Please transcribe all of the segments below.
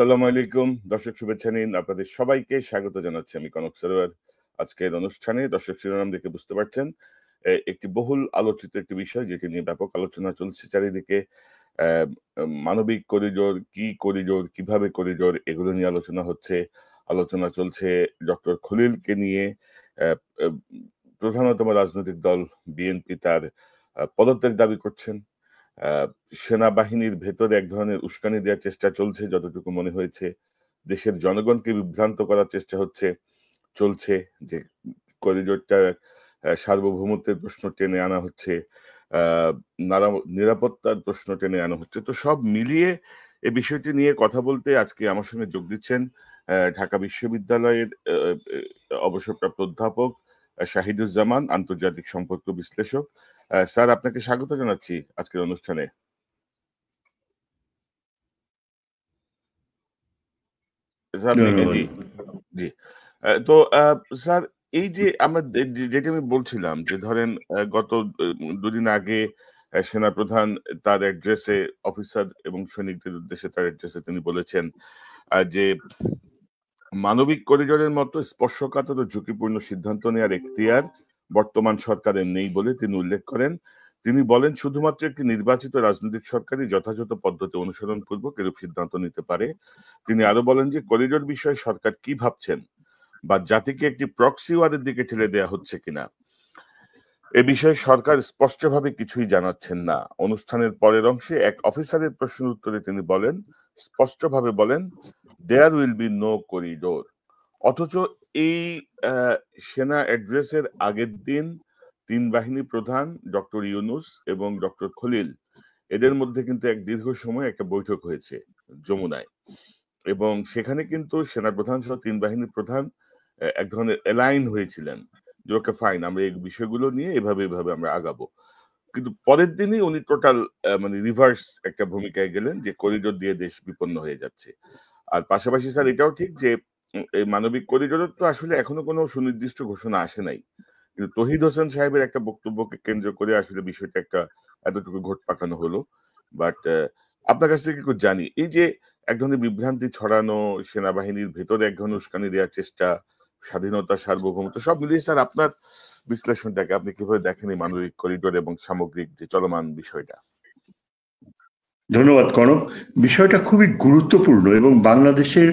আসসালামু আলাইকুম দর্শক, শুভেচ্ছা নিন। আপনাদের সবাইকে স্বাগত জানাচ্ছি আমি কনক সরোয়ার। আজকের অনুষ্ঠানে দর্শক শিরোনাম দেখে বুঝতে পারছেন একটি বহুল আলোচিত একটি বিষয়, যেটি নিয়ে ব্যাপক আলোচনা চলছে চারিদিকে। আহ, মানবিক করিডোর কি, করিডোর কিভাবে, করিডোর এগুলো নিয়ে আলোচনা চলছে ডক্টর খলিলকে নিয়ে। আহ, আহ, প্রধানতম রাজনৈতিক দল বিএনপি তার পদত্যাগ দাবি করছেন। আহ, সেনাবাহিনীর ভেতরে এক ধরনের উস্কানি দেওয়ার চেষ্টা চলছে, যতটুকু মনে হয়েছে। দেশের জনগণকে বিভ্রান্ত করার চেষ্টা চলছে, যে করিডোরটা সার্বভৌমত্বের প্রশ্ন টেনে আনা হচ্ছে, আহ নিরাপত্তার প্রশ্ন টেনে আনা হচ্ছে। তো সব মিলিয়ে এই বিষয়টি নিয়ে কথা বলতে আজকে আমার সঙ্গে যোগ দিচ্ছেন ঢাকা বিশ্ববিদ্যালয়ের অবসরপ্রাপ্ত অধ্যাপক শাহিদুজ্জামান, আন্তর্জাতিক সম্পর্ক বিশ্লেষক। স্যার, আপনাকে স্বাগত জানাচ্ছি আজকের অনুষ্ঠানে। জি জি। তো স্যার, এই যে আমরা যেটা আমি বলছিলাম, যে ধরেন গত দুদিন আগে সেনাপ্রধান তার অ্যাড্রেসে, অফিসার এবং সৈনিকদের উদ্দেশ্যে তার অ্যাড্রেসে তিনি বলেছেন যে মানবিক করিডোরের মতো স্পর্শকাতর ও ঝুঁকিপূর্ণ সিদ্ধান্ত নেওয়ার এখতিয়ার বর্তমান সরকারের নেই বলে তিনি উল্লেখ করেন। তিনি বলেন, শুধুমাত্র একটি নির্বাচিত রাজনৈতিক সরকারই যথাযথ পদ্ধতি অনুসরণ পূর্বক এরূপ সিদ্ধান্ত নিতে পারে। তিনি আরো বলেন যে করিডোর বিষয়ে সরকার কি ভাবছেন, বা জাতিকে একটি প্রক্সি ওয়ারের দিকে ঠেলে দেওয়া হচ্ছে কিনা, এ বিষয়ে সরকার স্পষ্টভাবে কিছুই জানাচ্ছেন না। অনুষ্ঠানের পরের অংশে এক অফিসারের প্রশ্নের উত্তরে তিনি স্পষ্টভাবে বলেন, there will be no corridor. অথচ এই সেনা অ্যাড্রেসের আগের দিন তিন বাহিনী প্রধান ডক্টর ইউনুস এবং ডক্টর খলিল, এদের মধ্যে কিন্তু এক দীর্ঘ সময় একটা বৈঠক হয়েছে যমুনায়, এবং সেখানে কিন্তু সেনা প্রধান সহ তিন বাহিনীর প্রধান এক ধরনের অ্যালাইন হয়েছিলেন যে ওকে ফাইন, আমরা এই বিষয়গুলো নিয়ে এভাবে আমরা আগাবো। কিন্তু পরের দিনই উনি টোটাল মানে রিভার্স একটা ভূমিকায় গেলেন, যে করিডোর দিয়ে দেশ বিপন্ন হয়ে যাচ্ছে। আর পাশাপাশি স্যার, এটাও ঠিক যে এই মানবিক করিডোরের তো আসলে এখনো কোনো সুনির্দিষ্ট ঘোষণা আসে নাই, কিন্তু তহিদ হোসেন সাহেবের একটা বক্তব্যকে কেন্দ্র করে আসলে বিষয়টা একটা এতটুকু ঘোট পাকানো হলো। বাট আপনার কাছ থেকে একটু জানি, এই যে এক ধরনের বিভ্রান্তি ছড়ানো, সেনাবাহিনীর ভেতরে এক ধরনের উস্কানি দেওয়ার চেষ্টা, স্বাধীনতা, সার্বভৌমত্ব, সব মিলিয়ে স্যার আপনার বিশ্লেষণটাকে আপনি কিভাবে দেখেন এই মানবিক করিডোর এবং সামগ্রিক যে চলমান বিষয়টা? ধন্যবাদ কনক। বিষয়টা খুবই গুরুত্বপূর্ণ এবং বাংলাদেশের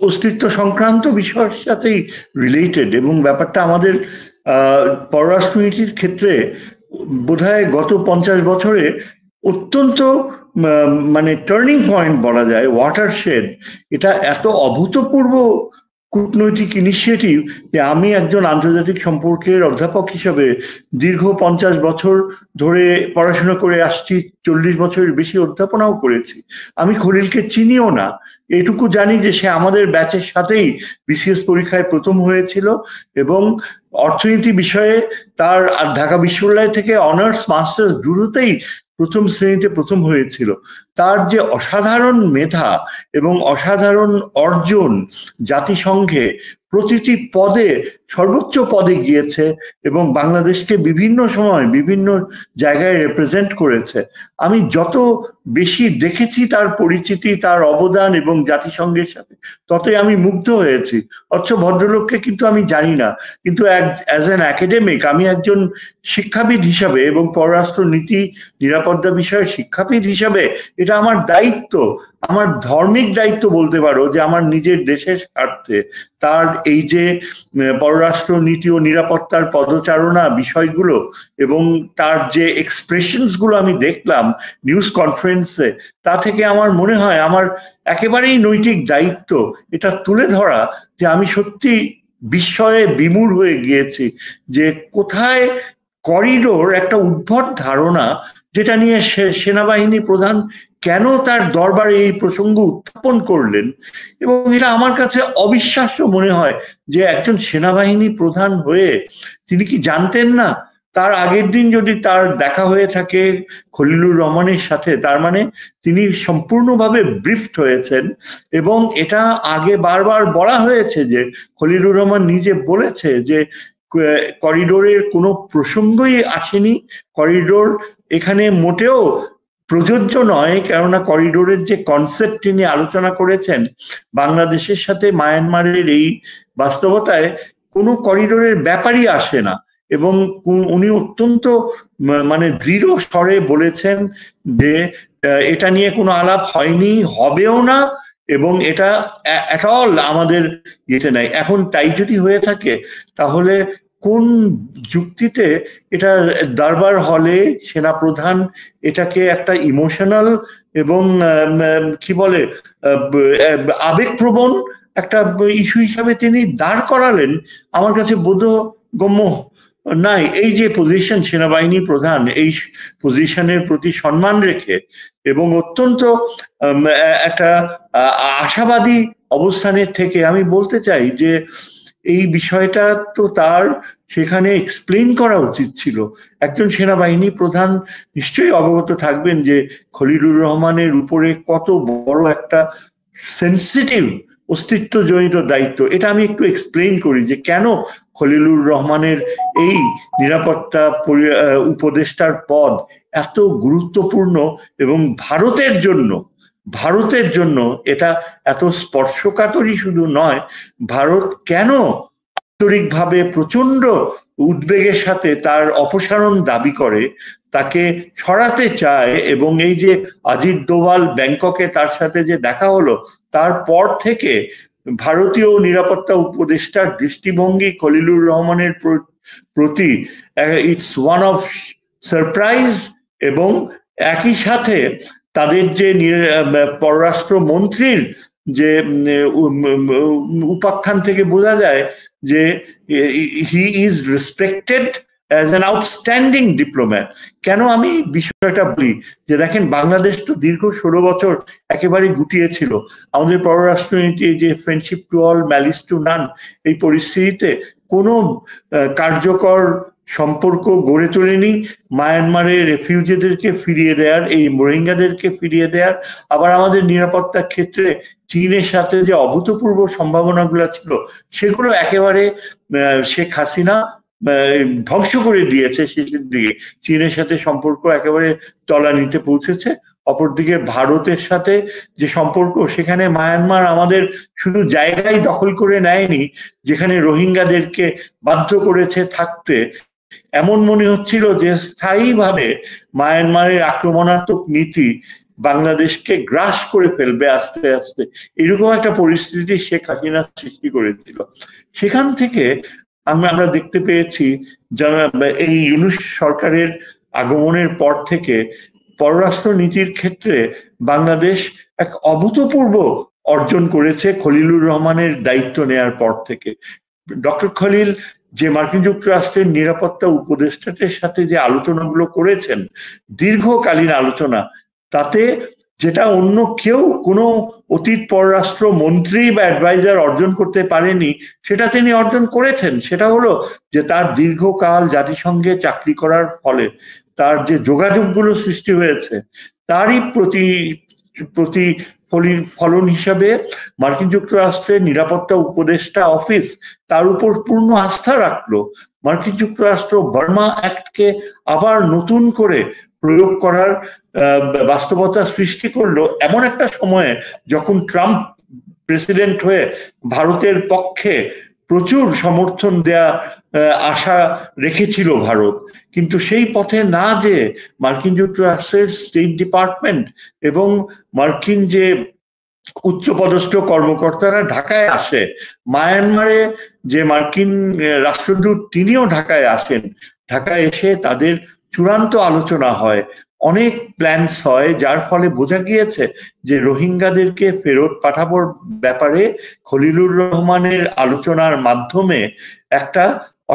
অস্তিত্ব সংক্রান্ত বিষয়ের সাথেই রিলেটেড, এবং ব্যাপারটা আমাদের পররাষ্ট্রনীতির ক্ষেত্রে বোধহয় গত 50 বছরে অত্যন্ত মানে টার্নিং পয়েন্ট বলা যায়, ওয়াটারশেড। এটা এত অভূতপূর্ব কূটনৈতিক ইনিশিয়েটিভ যে আমি একজন আন্তর্জাতিক সম্পর্কের অধ্যাপক হিসাবে দীর্ঘ 50 বছর ধরে পড়াশোনা করে আসছি, 40 বছরের বেশি অধ্যাপনাও করেছি। আমি খলিলকে চিনিও না, এটুকু জানি যে সে আমাদের ব্যাচের সাথেই বিসিএস পরীক্ষায় প্রথম হয়েছিল, এবং অর্থনীতি বিষয়ে তার ঢাকা বিশ্ববিদ্যালয় থেকে অনার্স মাস্টার্স দুটোতেই প্রথম শ্রেণীতে প্রথম হয়েছিল। তার যে অসাধারণ মেধা এবং অসাধারণ অর্জন, জাতিসংঘে প্রতিটি পদে, সর্বোচ্চ পদে গিয়েছে এবং বাংলাদেশকে বিভিন্ন সময় বিভিন্ন জায়গায় রিপ্রেজেন্ট করেছে। আমি যত বেশি দেখেছি তার পরিচিতি, তার অবদান এবং জাতিসংঘের সাথে, ততই আমি মুগ্ধ হয়েছি। অথচ ভদ্রলোককে কিন্তু আমি জানি না, কিন্তু অ্যাজ অ্যান একাডেমিক, আমি একজন শিক্ষাবিদ হিসাবে এবং পররাষ্ট্র নীতি নিরাপত্তা বিষয়ে শিক্ষাবিদ হিসাবে এটা আমার দায়িত্ব, আমার ধর্মিক দায়িত্ব বলতে পারো, যে আমার নিজের দেশের স্বার্থে তার এই যে পররাষ্ট্র নীতি ও নিরাপত্তার পদচারণা বিষয়গুলো এবং তার যে এক্সপ্রেশনস গুলো আমি দেখলাম নিউজ কনফারেন্সে, তা থেকে আমার মনে হয় আমার একেবারেই নৈতিক দায়িত্ব এটা তুলে ধরা, যে আমি সত্যি বিস্ময়ে বিমূঢ় হয়ে গিয়েছি যে কোথায় করিডোর একটা উদ্ভট ধারণা, যেটা নিয়ে সেনাবাহিনী প্রধান কেন তার দরবারে এই প্রসঙ্গ উত্থাপন করলেন। এবং এটা আমার কাছে অবিশ্বাস্য মনে হয় যে একজন সেনাবাহিনী প্রধান হয়ে তিনি কি জানতেন না তার আগের দিন যদি তার দেখা হয়ে থাকে খলিলুর রহমানের সাথে, তার মানে তিনি সম্পূর্ণভাবে ব্রিফড হয়েছেন। এবং এটা আগে বারবার বলা হয়েছে যে খলিলুর রহমান নিজে বলেছে যে করিডোরের কোনো প্রসঙ্গই আসেনি, করিডোর এখানে মোটেও প্রযোজ্য নয়, কেননা করিডোরের যে কনসেপ্ট তিনি আলোচনা করেছেন, বাংলাদেশের সাথে মায়ানমারের এই বাস্তবতায় কোনো করিডোরের ব্যাপারই আসে না। এবং উনি অত্যন্ত মানে দৃঢ় স্বরে বলেছেন যে এটা নিয়ে কোনো আলাপ হয়নি, হবেও না, এবং এটা অ্যাট অল আমাদের ইয়েতে নাই। এখন তাই যদি হয়ে থাকে, তাহলে কোন যুক্তিতে এটা দরবার হলে সেনাপ্রধান এটাকে একটা ইমোশনাল এবং কি বলে আবেগপ্রবণ একটা ইস্যু হিসাবে তিনি দাঁড় করালেন, আমার কাছে বোধগম্য নাই। এই যে পজিশন সেনাবাহিনী প্রধান, এই পজিশনের প্রতি সম্মান রেখে এবং অত্যন্ত একটা আশাবাদী অবস্থানের থেকে আমি বলতে চাই যে এই বিষয়টা তো তার সেখানে এক্সপ্লেন করা উচিত ছিল। একজন সেনাবাহিনী প্রধান নিশ্চয়ই অবগত থাকবেন যে খলিলুর রহমানের উপরে কত বড় একটা সেন্সিটিভ অস্তিত্বজনিত দায়িত্ব। এটা আমি একটু এক্সপ্লেন করি যে কেন খলিলুর রহমানের এই নিরাপত্তা উপদেষ্টার পদ এত গুরুত্বপূর্ণ এবং ভারতের জন্য এটা এত স্পর্শকাতরই শুধু নয়, ভারত কেন আন্তরিকভাবে প্রচন্ড উদ্বেগের সাথে তার অপসারণ দাবি করে, তাকে সরাতে চায়। এবং এই যে অজিত দোভাল ব্যাংককে তার সাথে যে দেখা হলো, তারপর থেকে ভারতীয় নিরাপত্তা উপদেষ্টার দৃষ্টিভঙ্গি খলিলুর রহমানের প্রতি ইটস ওয়ান অফ সারপ্রাইজ। এবং একই সাথে তাদের যে পররাষ্ট্র মন্ত্রীর যে উপাখ্যান থেকে বোঝা যায় যে he is respected as an outstanding diplomat. কেন আমি বিষয়টা বলি যে দেখেন, বাংলাদেশ তো দীর্ঘ 16 বছর একেবারে গুটিয়ে ছিল। আমাদের পররাষ্ট্রনীতি যে friendship to all malice two নান, এই পরিস্থিতিতে কোনো কার্যকর সম্পর্ক গড়ে তোলেনি মায়ানমারের রেফিউজিদেরকে ফিরিয়ে দেওয়ার, এই রোহিঙ্গাদেরকে ফিরিয়ে দেওয়ার। আবার আমাদের নিরাপত্তার ক্ষেত্রে চীনের সাথে যে অভূতপূর্ব সম্ভাবনাগুলো ছিল, সেগুলো একেবারে শেখ হাসিনা ধ্বংস করে দিয়েছে শেষের দিকে। চীনের সাথে সম্পর্ক একেবারে তলানিতে পৌঁছেছে। অপরদিকে ভারতের সাথে যে সম্পর্ক, সেখানে মায়ানমার আমাদের শুধু জায়গায় দখল করে নেয়নি, যেখানে রোহিঙ্গাদেরকে বাধ্য করেছে থাকতে, এমন মনে হচ্ছিল যে স্থায়ীভাবে মায়ানমারের আক্রমণাত্মক নীতি বাংলাদেশকে গ্রাস করে ফেলবে আস্তে আস্তে। এরকম একটা পরিস্থিতি শেখ হাসিনা সৃষ্টি করেছিল। সেখান থেকে আমরা দেখতে পেয়েছি এই ইউনূস সরকারের আগমনের পর থেকে পররাষ্ট্র নীতির ক্ষেত্রে বাংলাদেশ এক অভূতপূর্ব অর্জন করেছে খলিলুর রহমানের দায়িত্ব নেয়ার পর থেকে। ডক্টর খলিল যে মার্কিন যুক্তরাষ্ট্রের নিরাপত্তা উপদেষ্টাদের সাথে যে আলোচনাগুলো করেছেন, দীর্ঘকালীন আলোচনা, তাতে যেটা অন্য কেউ কোনো অতীত পররাষ্ট্র মন্ত্রী বা অ্যাডভাইজার অর্জন করতে পারেনি, সেটা তিনি অর্জন করেছেন। সেটা হলো যে তার দীর্ঘকাল জাতিসংঘে চাকরি করার ফলে তার যে যোগাযোগগুলো সৃষ্টি হয়েছে, তারই ফলন হিসাবে মার্কিন যুক্তরাষ্ট্রের নিরাপত্তা উপদেষ্টা অফিস তার উপর পূর্ণ আস্থা রাখলো। মার্কিন যুক্তরাষ্ট্র বার্মা অ্যাক্টকে আবার নতুন করে প্রয়োগ করার বাস্তবতা সৃষ্টি করলো এমন একটা সময়ে, যখন ট্রাম্প প্রেসিডেন্ট হয়ে ভারতের পক্ষে প্রচুর সমর্থন দেয়া আশা রেখেছিল ভারত। কিন্তু সেই পথে না যেয়ে মার্কিন যুক্তরাষ্ট্রের স্টেট ডিপার্টমেন্ট এবং মার্কিন যে উচ্চপদস্থ কর্মকর্তারা ঢাকায় আসে, মায়ানমারে যে মার্কিন রাষ্ট্রদূত তিনিও ঢাকায় আসেন। ঢাকায় এসে তাদের চূড়ান্ত আলোচনা হয়, অনেক প্ল্যানস হয়, যার ফলে বোঝা গিয়েছে যে রোহিঙ্গাদেরকে ফেরত পাঠানোর ব্যাপারে খলিলুর রহমানের আলোচনার মাধ্যমে একটা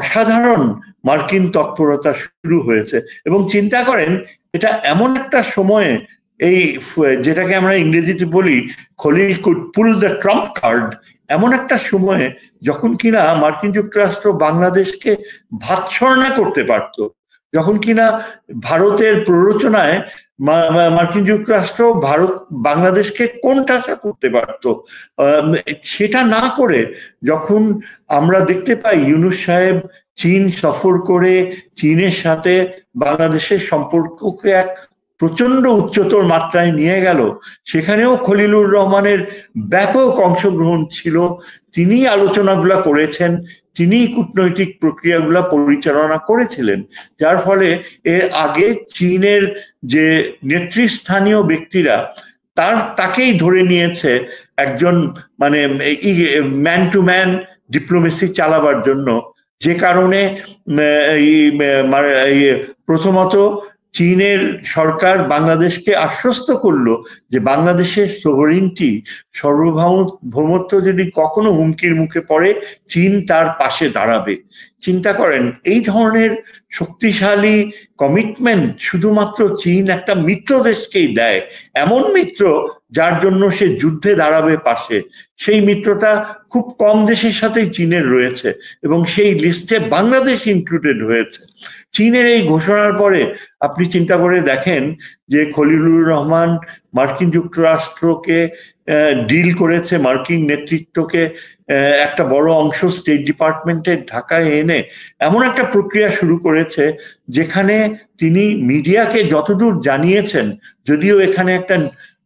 অসাধারণ মার্কিন তৎপরতা শুরু হয়েছে। এবং চিন্তা করেন, এটা এমন একটা সময়ে, এই যেটাকে আমরা ইংরেজিতে বলি Khalil could pull the Trump card, এমন একটা সময়ে যখন কিনা মার্কিন যুক্তরাষ্ট্র বাংলাদেশকে ভাতছড়না করতে পারত, যখন কিনা ভারতের প্ররোচনায় মার্কিন যুক্তরাষ্ট্র বাংলাদেশকে কোণঠাসা করতে পারত, সেটা না করে যখন আমরা দেখতে পাই ইউনূস সাহেব চীন সফর করে চীনের সাথে বাংলাদেশের সম্পর্ককে এক প্রচন্ড উচ্চতর মাত্রায় নিয়ে গেল, সেখানেও খলিলুর রহমানের ব্যাপক অংশগ্রহণ ছিল। তিনি আলোচনাগুলা করেছেন, তিনি কূটনৈতিক প্রক্রিয়াগুলা পরিচালনা করেছিলেন, যার ফলে এর আগে চীনের যে নেতৃস্থানীয় ব্যক্তিরা তাকেই ধরে নিয়েছে একজন মানে ম্যান টু ম্যান ডিপ্লোমেসি চালাবার জন্য। যে কারণে প্রথমত চীনের সরকার বাংলাদেশকে আশ্বস্ত করলো যে বাংলাদেশের সভরেনিটি, সার্বভৌমত্ব যদি কখনো হুমকির মুখে পড়ে চীন তার পাশে দাঁড়াবে। চিন্তা করেন, এই ধরনের শক্তিশালী কমিটমেন্ট শুধুমাত্র চীন একটা মিত্র দেশকেই দেয়, এমন মিত্র যার জন্য সে যুদ্ধে দাঁড়াবে পাশে। সেই মিত্রতা খুব কম দেশের সাথেই চীনের রয়েছে এবং সেই লিস্টে বাংলাদেশ ইনক্লুডেড হয়েছে। চীনের এই ঘোষণার পরে আপনি চিন্তা করে দেখেন যে খলিলুর রহমান মার্কিন যুক্তরাষ্ট্রকে ডিল করেছে, মার্কিন নেতৃত্বকে একটা বড় অংশ স্টেট ডিপার্টমেন্টের ঢাকায় এনে এমন একটা প্রক্রিয়া শুরু করেছে যেখানে তিনি মিডিয়াকে যতদূর জানিয়েছেন, যদিও এখানে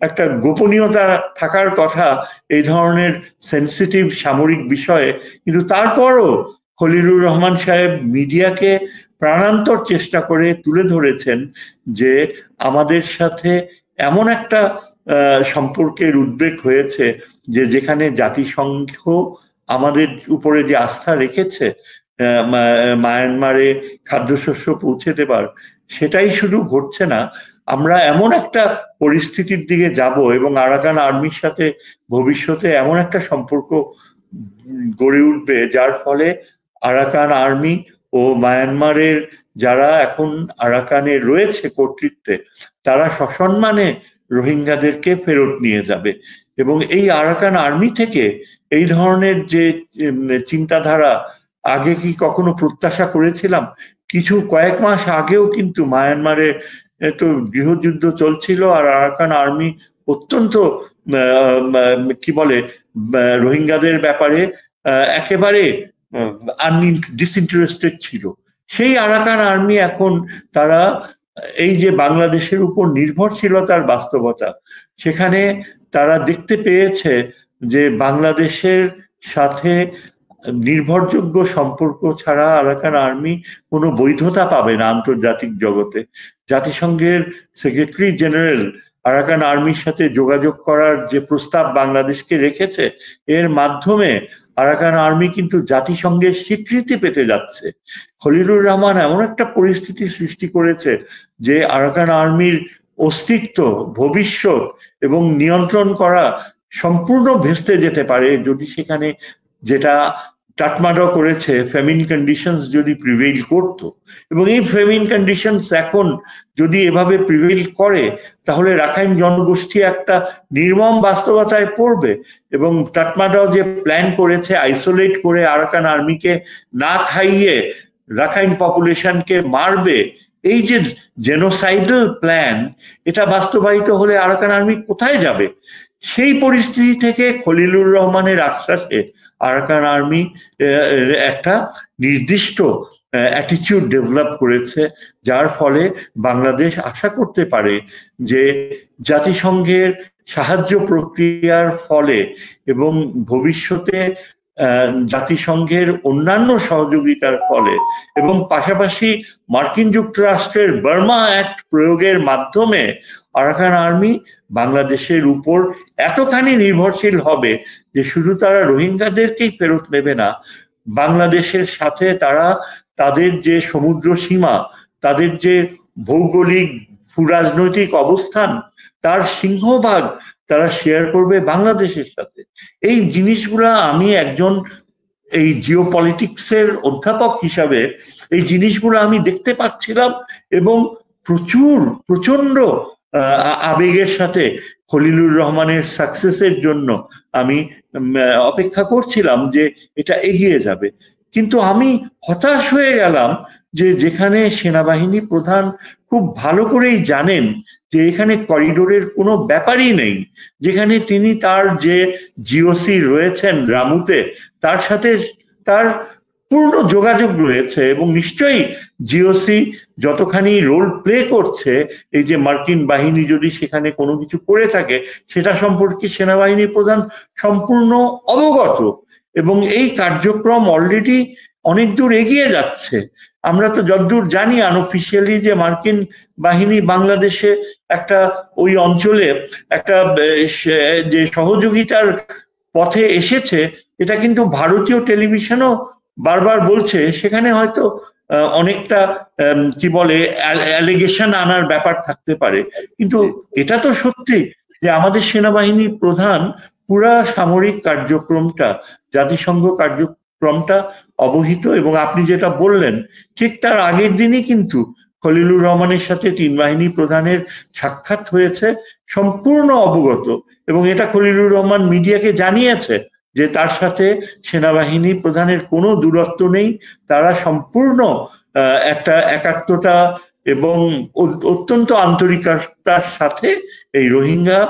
একটা গোপনীয়তা থাকার কথা এই ধরনের সেন্সিটিভ সামরিক বিষয়ে, কিন্তু তারপরও খলিলুর রহমান সাহেব মিডিয়াকে প্রাণান্তর চেষ্টা করে তুলে ধরেছেন যে আমাদের সাথে এমন একটা সম্পর্কের উদ্বেগ হয়েছে যে যেখানে জাতিসংঘ আমাদের উপরে যে আস্থা রেখেছে মায়ানমারে খাদ্যশস্য পৌঁছে দেবার, সেটাই শুধু ঘটছে না, আমরা এমন একটা পরিস্থিতির দিকে যাব এবং আরাকান আর্মির সাথে ভবিষ্যতে এমন একটা সম্পর্ক গড়ে উঠবে যার ফলে আরাকান আর্মি ও মায়ানমারের যারা এখন আরাকানে রয়েছে কর্তৃত্বে, তারা সসম্মানে রোহিঙ্গাদেরকে ফেরত নিয়ে যাবে। এবং এই আরাকান আর্মি থেকে এই ধরনের যে চিন্তাধারা আগে কি কখনো প্রত্যাশা করেছিলাম? কয়েক মাস আগেও কিন্তু মায়ানমারে তো গৃহযুদ্ধ চলছিল আর আরাকান আর্মি অত্যন্ত কি বলে রোহিঙ্গাদের ব্যাপারে একেবারে ডিসইন্টারেস্টেড ছিল। সেই আরাকান আর্মি এখন তারা এই যে বাংলাদেশের উপর নির্ভরশীলতার বাস্তবতা, সেখানে তারা দেখতে পেয়েছে যে বাংলাদেশের সাথে নির্ভরযোগ্য সম্পর্ক ছাড়া আরাকান আর্মি কোনো বৈধতা পাবে না আন্তর্জাতিক জগতে। জাতিসংঘের সেক্রেটারি জেনারেল আরাকান আর্মির সাথে যোগাযোগ করার যে প্রস্তাব বাংলাদেশকে রেখেছে, এর মাধ্যমে আরাকান আর্মি কিন্তু জাতিসংঘের স্বীকৃতি পেতে যাচ্ছে। খলিলুর রহমান এমন একটা পরিস্থিতি সৃষ্টি করেছে যে আরাকান আর্মির অস্তিত্ব, ভবিষ্যৎ এবং নিয়ন্ত্রণ করা সম্পূর্ণ ভেস্তে যেতে পারে যদি সেখানে, যেটা টাটমাডা করেছে, ফেমিন কন্ডিশনস যদি প্রিভেইল করত। এবং এই ফেমিন কন্ডিশনস এখন যদি এভাবে প্রিভেইল করে তাহলে রাখাইন জনগোষ্ঠী একটা নির্মম বাস্তবতায় পড়বে। এবং টাটমাডাও যে প্ল্যান করেছে আইসোলেট করে আরাকান আর্মিকে না খাইয়ে রাখাইন পপুলেশনকে মারবে, এই যে জেনোসাইডাল প্ল্যান, এটা বাস্তবায়িত হলে আরাকান আর্মি কোথায় যাবে? সেই পরিস্থিতি থেকে খলিলুর রহমানের আশ্বাসে আরাকান আর্মি একটা নির্দিষ্ট অ্যাটিটিউড ডেভেলপ করেছে, যার ফলে বাংলাদেশ আশা করতে পারে যে জাতিসংঘের সাহায্য প্রক্রিয়ার ফলে এবং ভবিষ্যতে জাতিসংঘের অন্যান্য সহযোগিতার ফলে এবং পাশাপাশি মার্কিন যুক্তরাষ্ট্রের বার্মা অ্যাক্ট প্রয়োগের মাধ্যমে আরাকান আর্মি বাংলাদেশের উপর এতখানি নির্ভরশীল হবে যে শুধু তারা রোহিঙ্গাদেরকেই ফেরত নেবে না, বাংলাদেশের সাথে তারা তাদের যে সমুদ্র সীমা, তাদের যে ভৌগোলিক ভূরাজনৈতিক অবস্থান, তার সিংহভাগ তারা শেয়ার করবে বাংলাদেশের সাথে। এই জিনিসগুলা আমি একজন এই জিওপলিটিক্সের অধ্যাপক হিসাবে এই জিনিসগুলো আমি দেখতে পাচ্ছিলাম এবং প্রচন্ড আবেগের সাথে খলিলুর রহমানের সাকসেসের জন্য আমি অপেক্ষা করছিলাম যে এটা এগিয়ে যাবে। কিন্তু আমি হতাশ হয়ে গেলাম যে যেখানে সেনাবাহিনী প্রধান খুব ভালো করেই জানেন যে এখানে করিডোরের কোনো ব্যাপারই নেই, যেখানে তিনি তার যে জিওসি রয়েছেন রামুতে, তার সাথে তার পূর্ণ যোগাযোগ রয়েছে এবং নিশ্চয়ই জিওসি যতখানি রোল প্লে করছে, এই যে মার্কিন বাহিনী যদি সেখানে কোনো কিছু করে থাকে সেটা সম্পর্কে সেনাবাহিনী প্রধান সম্পূর্ণ অবগত এবং এই কার্যক্রম অলরেডি অনেক দূর এগিয়ে যাচ্ছে। আমরা তো যতদূর জানি আনঅফিসিয়ালি যে মার্কিন বাহিনী বাংলাদেশে একটা ওই অঞ্চলে একটা যে সহযোগিতার পথে এসেছে, এটা কিন্তু ভারতীয় টেলিভিশনও বারবার বলছে। সেখানে হয়তো অনেকটা কি বলে অ্যালিগেশন আনার ব্যাপার থাকতে পারে, কিন্তু এটা তো সত্যি যে আমাদের সেনাবাহিনী প্রধান পুরা সামরিক কার্যক্রমটা, জাতিসংঘ কার্যক্রমটা অবহিত। এবং আপনি যেটা বললেন ঠিক তার আগের দিনই কিন্তু খলিলুর রহমানের সাথে তিন বাহিনী প্রধানের সাক্ষাৎ হয়েছে, সম্পূর্ণ অবগত। এবং এটা খলিলুর রহমান মিডিয়াকে জানিয়েছে যে তার সাথে সেনাবাহিনী প্রধানের কোনো দূরত্ব নেই, তারা সম্পূর্ণ একটা একাত্মতা এবং অত্যন্ত আন্তরিকতার সাথে এই রোহিঙ্গা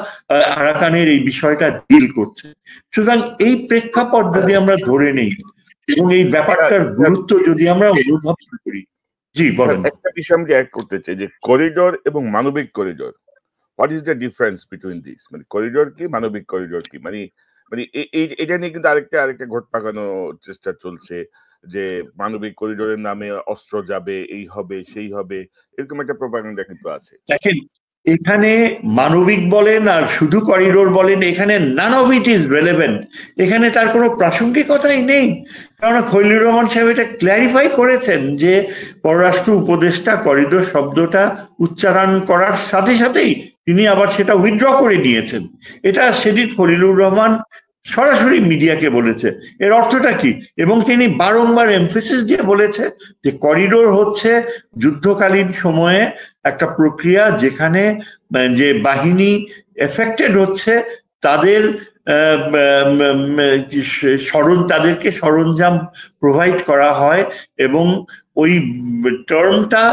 আরাকানের এই বিষয়টা ডিল করছে। সুতরাং এই প্রেক্ষাপট যদি আমরা ধরে নেই এবং এই ব্যাপারটার গুরুত্ব যদি আমরা অনুভব করি। জি বলেন। একটা বিষয় আমি অ্যাড করতে চাই যে করিডোর এবং মানবিক corridor, what is the difference between this? মানে করিডোর কি, মানবিক করিডোর কি? মানে মানে এটা নিয়ে কিন্তু আরেকটা ঘোট পাকানোর চেষ্টা চলছে যে মানবিক করিডোরের নামে অস্ত্র যাবে, এই হবে সেই হবে, এরকম একটা প্রপাগান্ডা কিন্তু আছে। দেখেন, এখানে মানবিক বলেন আর শুধু করিডোর বলেন, এখানে none of it is relevant. এখানে তার কোনো প্রাসঙ্গিকতাই নেই। কারণ খলিলুর রহমান সাহেব এটা ক্ল্যারিফাই করেছেন যে পররাষ্ট্র উপদেষ্টা করিডোর শব্দটা উচ্চারণ করার সাথে সাথেই তিনি আবার সেটা উইথড্র করে নিয়েছেন। এটা সেদিন খলিলুর রহমান সরাসরি মিডিয়াকে বলেছে। এর অর্থটা কি? এবং তিনি বারংবার এমফেসিস দিয়ে বলেছে যে করিডোর হচ্ছে যুদ্ধকালীন সময়ে একটা প্রক্রিয়া যেখানে যে বাহিনী এফেক্টেড হচ্ছে তাদের তাদেরকে সরঞ্জাম প্রোভাইড করা হয়। এবং ওই টার্মটা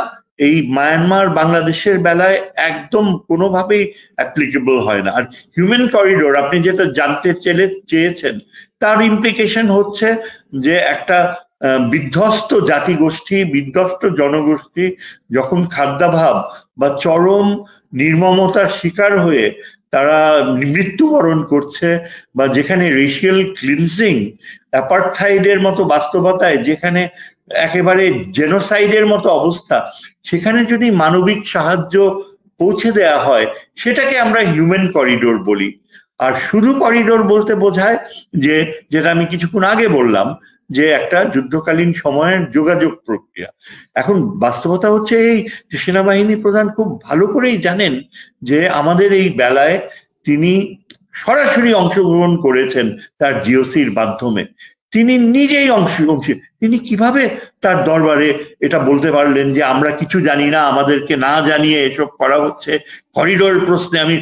এই মায়ানমার বাংলাদেশের বেলায় একদম কোনোভাবেই অ্যাপ্লিকেবল হয় না। আর হিউম্যান করিডোর আপনি যেটা জানতে চেয়েছেন, তার ইমপ্লিকেশন হচ্ছে যে একটা বিধ্বস্ত জাতিগোষ্ঠী, বিধ্বস্ত জনগোষ্ঠী যখন খাদ্যাভাব বা চরম নির্মমতার শিকার হয়ে তারা মৃত্যুবরণ করছে, বা যেখানে রেশিয়াল ক্লিনজিং, অ্যাপার্থাইডের মতো বাস্তবতায়, যেখানে একেবারে জেনোসাইডের মতো অবস্থা, সেখানে যদি মানবিক সাহায্য পৌঁছে দেয়া হয় সেটাকে আমরা হিউম্যান করিডোর বলি। আর শুধু করিডোর বলতে বোঝায় যে, যেটা আমি কিছুক্ষণ আগে বললাম, যে একটা যুদ্ধকালীন সময়ের যোগাযোগ প্রক্রিয়া। এখন বাস্তবতা হচ্ছে এই যে সেনাবাহিনী প্রধান খুব ভালো করেই জানেন যে আমাদের এই বেলায় তিনি সরাসরি অংশগ্রহণ করেছেন তার জিওসির মাধ্যমে। তিনি নিজেই তিনি কিভাবে তার দরবারে এটা বলতে পারলেন যে আমরা কিছু জানি না, আমাদেরকে না জানিয়ে এসব করা হচ্ছে করিডোর প্রশ্নে? আমি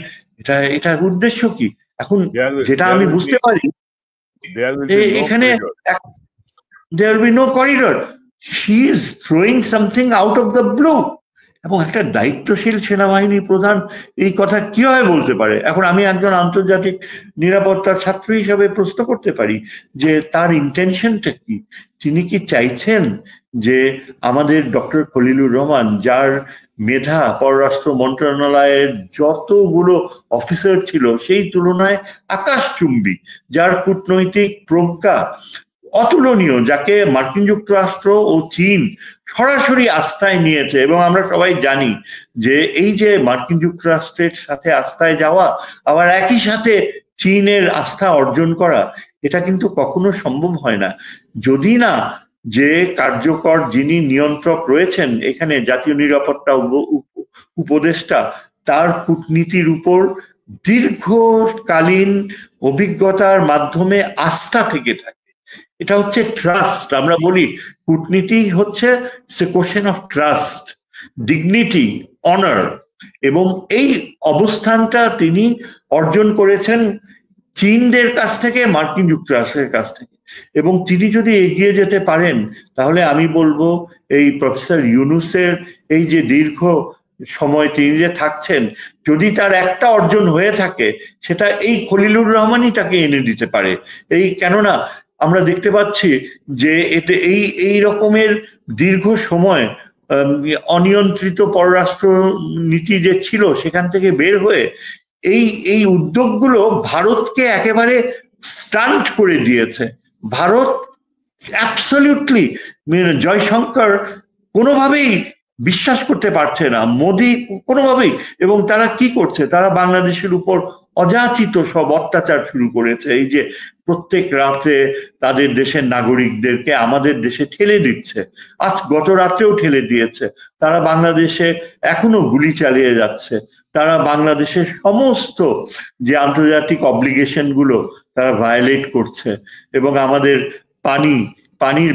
এটার উদ্দেশ্য কি? এখন যেটা আমি বুঝতে পারি, এখানে there will be no corridor. She is throwing something out of the blue. এবং একটা দায়িত্বশীল সেনাবাহিনী প্রধান এই কথা কিভাবে বলতে পারে? এখন আমি একজন আন্তর্জাতিক নিরাপত্তার ছাত্র হিসাবে প্রশ্ন করতে পারি যে তার ইন্টেনশনটা কি? তিনি কি চাইছেন যে আমাদের ডক্টর খলিলুর রহমান, যার মেধা পররাষ্ট্র মন্ত্রণালয়ের যতগুলো অফিসার ছিল সেই তুলনায় আকাশচুম্বী, যার কূটনৈতিক প্রজ্ঞা অতুলনীয়, যাকে মার্কিন যুক্তরাষ্ট্র ও চীন সরাসরি আস্থায় নিয়েছে, এবং আমরা সবাই জানি যে এই যে মার্কিন যুক্তরাষ্ট্রের সাথে আস্থায় যাওয়া আবার একই সাথে চীনের আস্থা অর্জন করা, এটা কিন্তু কখনো সম্ভব হয় না যদি না যে কার্যকর যিনি নিয়ন্ত্রক রয়েছেন এখানে, জাতীয় নিরাপত্তা উপদেষ্টা, তার কূটনীতির উপর দীর্ঘকালীন অভিজ্ঞতার মাধ্যমে আস্থা থেকে থাকে। এটা হচ্ছে ট্রাস্ট। আমরা বলি কূটনীতি হচ্ছে question of trust, dignity, honour, এবং এই অবস্থানটা তিনি অর্জন করেছেন চীনদের কাছ থেকে, মার্কিন যুক্তরাষ্ট্রের কাছ থেকে। এবং তিনি যদি এগিয়ে যেতে পারেন তাহলে আমি বলবো এই প্রফেসর ইউনূসের এই যে দীর্ঘ সময় তিনি যে থাকছেন, যদি তার একটা অর্জন হয়ে থাকে সেটা এই খলিলুর রহমানই তাকে এনে দিতে পারে। এই কেননা আমরা দেখতে পাচ্ছি যে এটা এই রকমের দীর্ঘ সময় অনিয়ন্ত্রিত পররাষ্ট্র নীতি যে ছিল সেখান থেকে বের হয়ে এই উদ্যোগগুলো ভারতকে একেবারে স্টান্ট করে দিয়েছে। ভারত অ্যাবসলিউটলি জয়শঙ্কর কোনোভাবেই বিশ্বাস করতে পারছে না, মোদি কোনোভাবেই। এবং তারা কি করছে, তারা বাংলাদেশের উপর অযাচিত সব অত্যাচার শুরু করেছে। এই যে প্রত্যেক রাতে তাদের দেশের নাগরিকদেরকে আমাদের দেশে ঠেলে দিচ্ছে, আজ গত রাত্রেও ঠেলে দিয়েছে। তারা বাংলাদেশে এখনো গুলি চালিয়ে যাচ্ছে, তারা বাংলাদেশের সমস্ত যে আন্তর্জাতিক অব্লিগেশন গুলো তারা ভায়োলেট করছে। এবং আমাদের পানির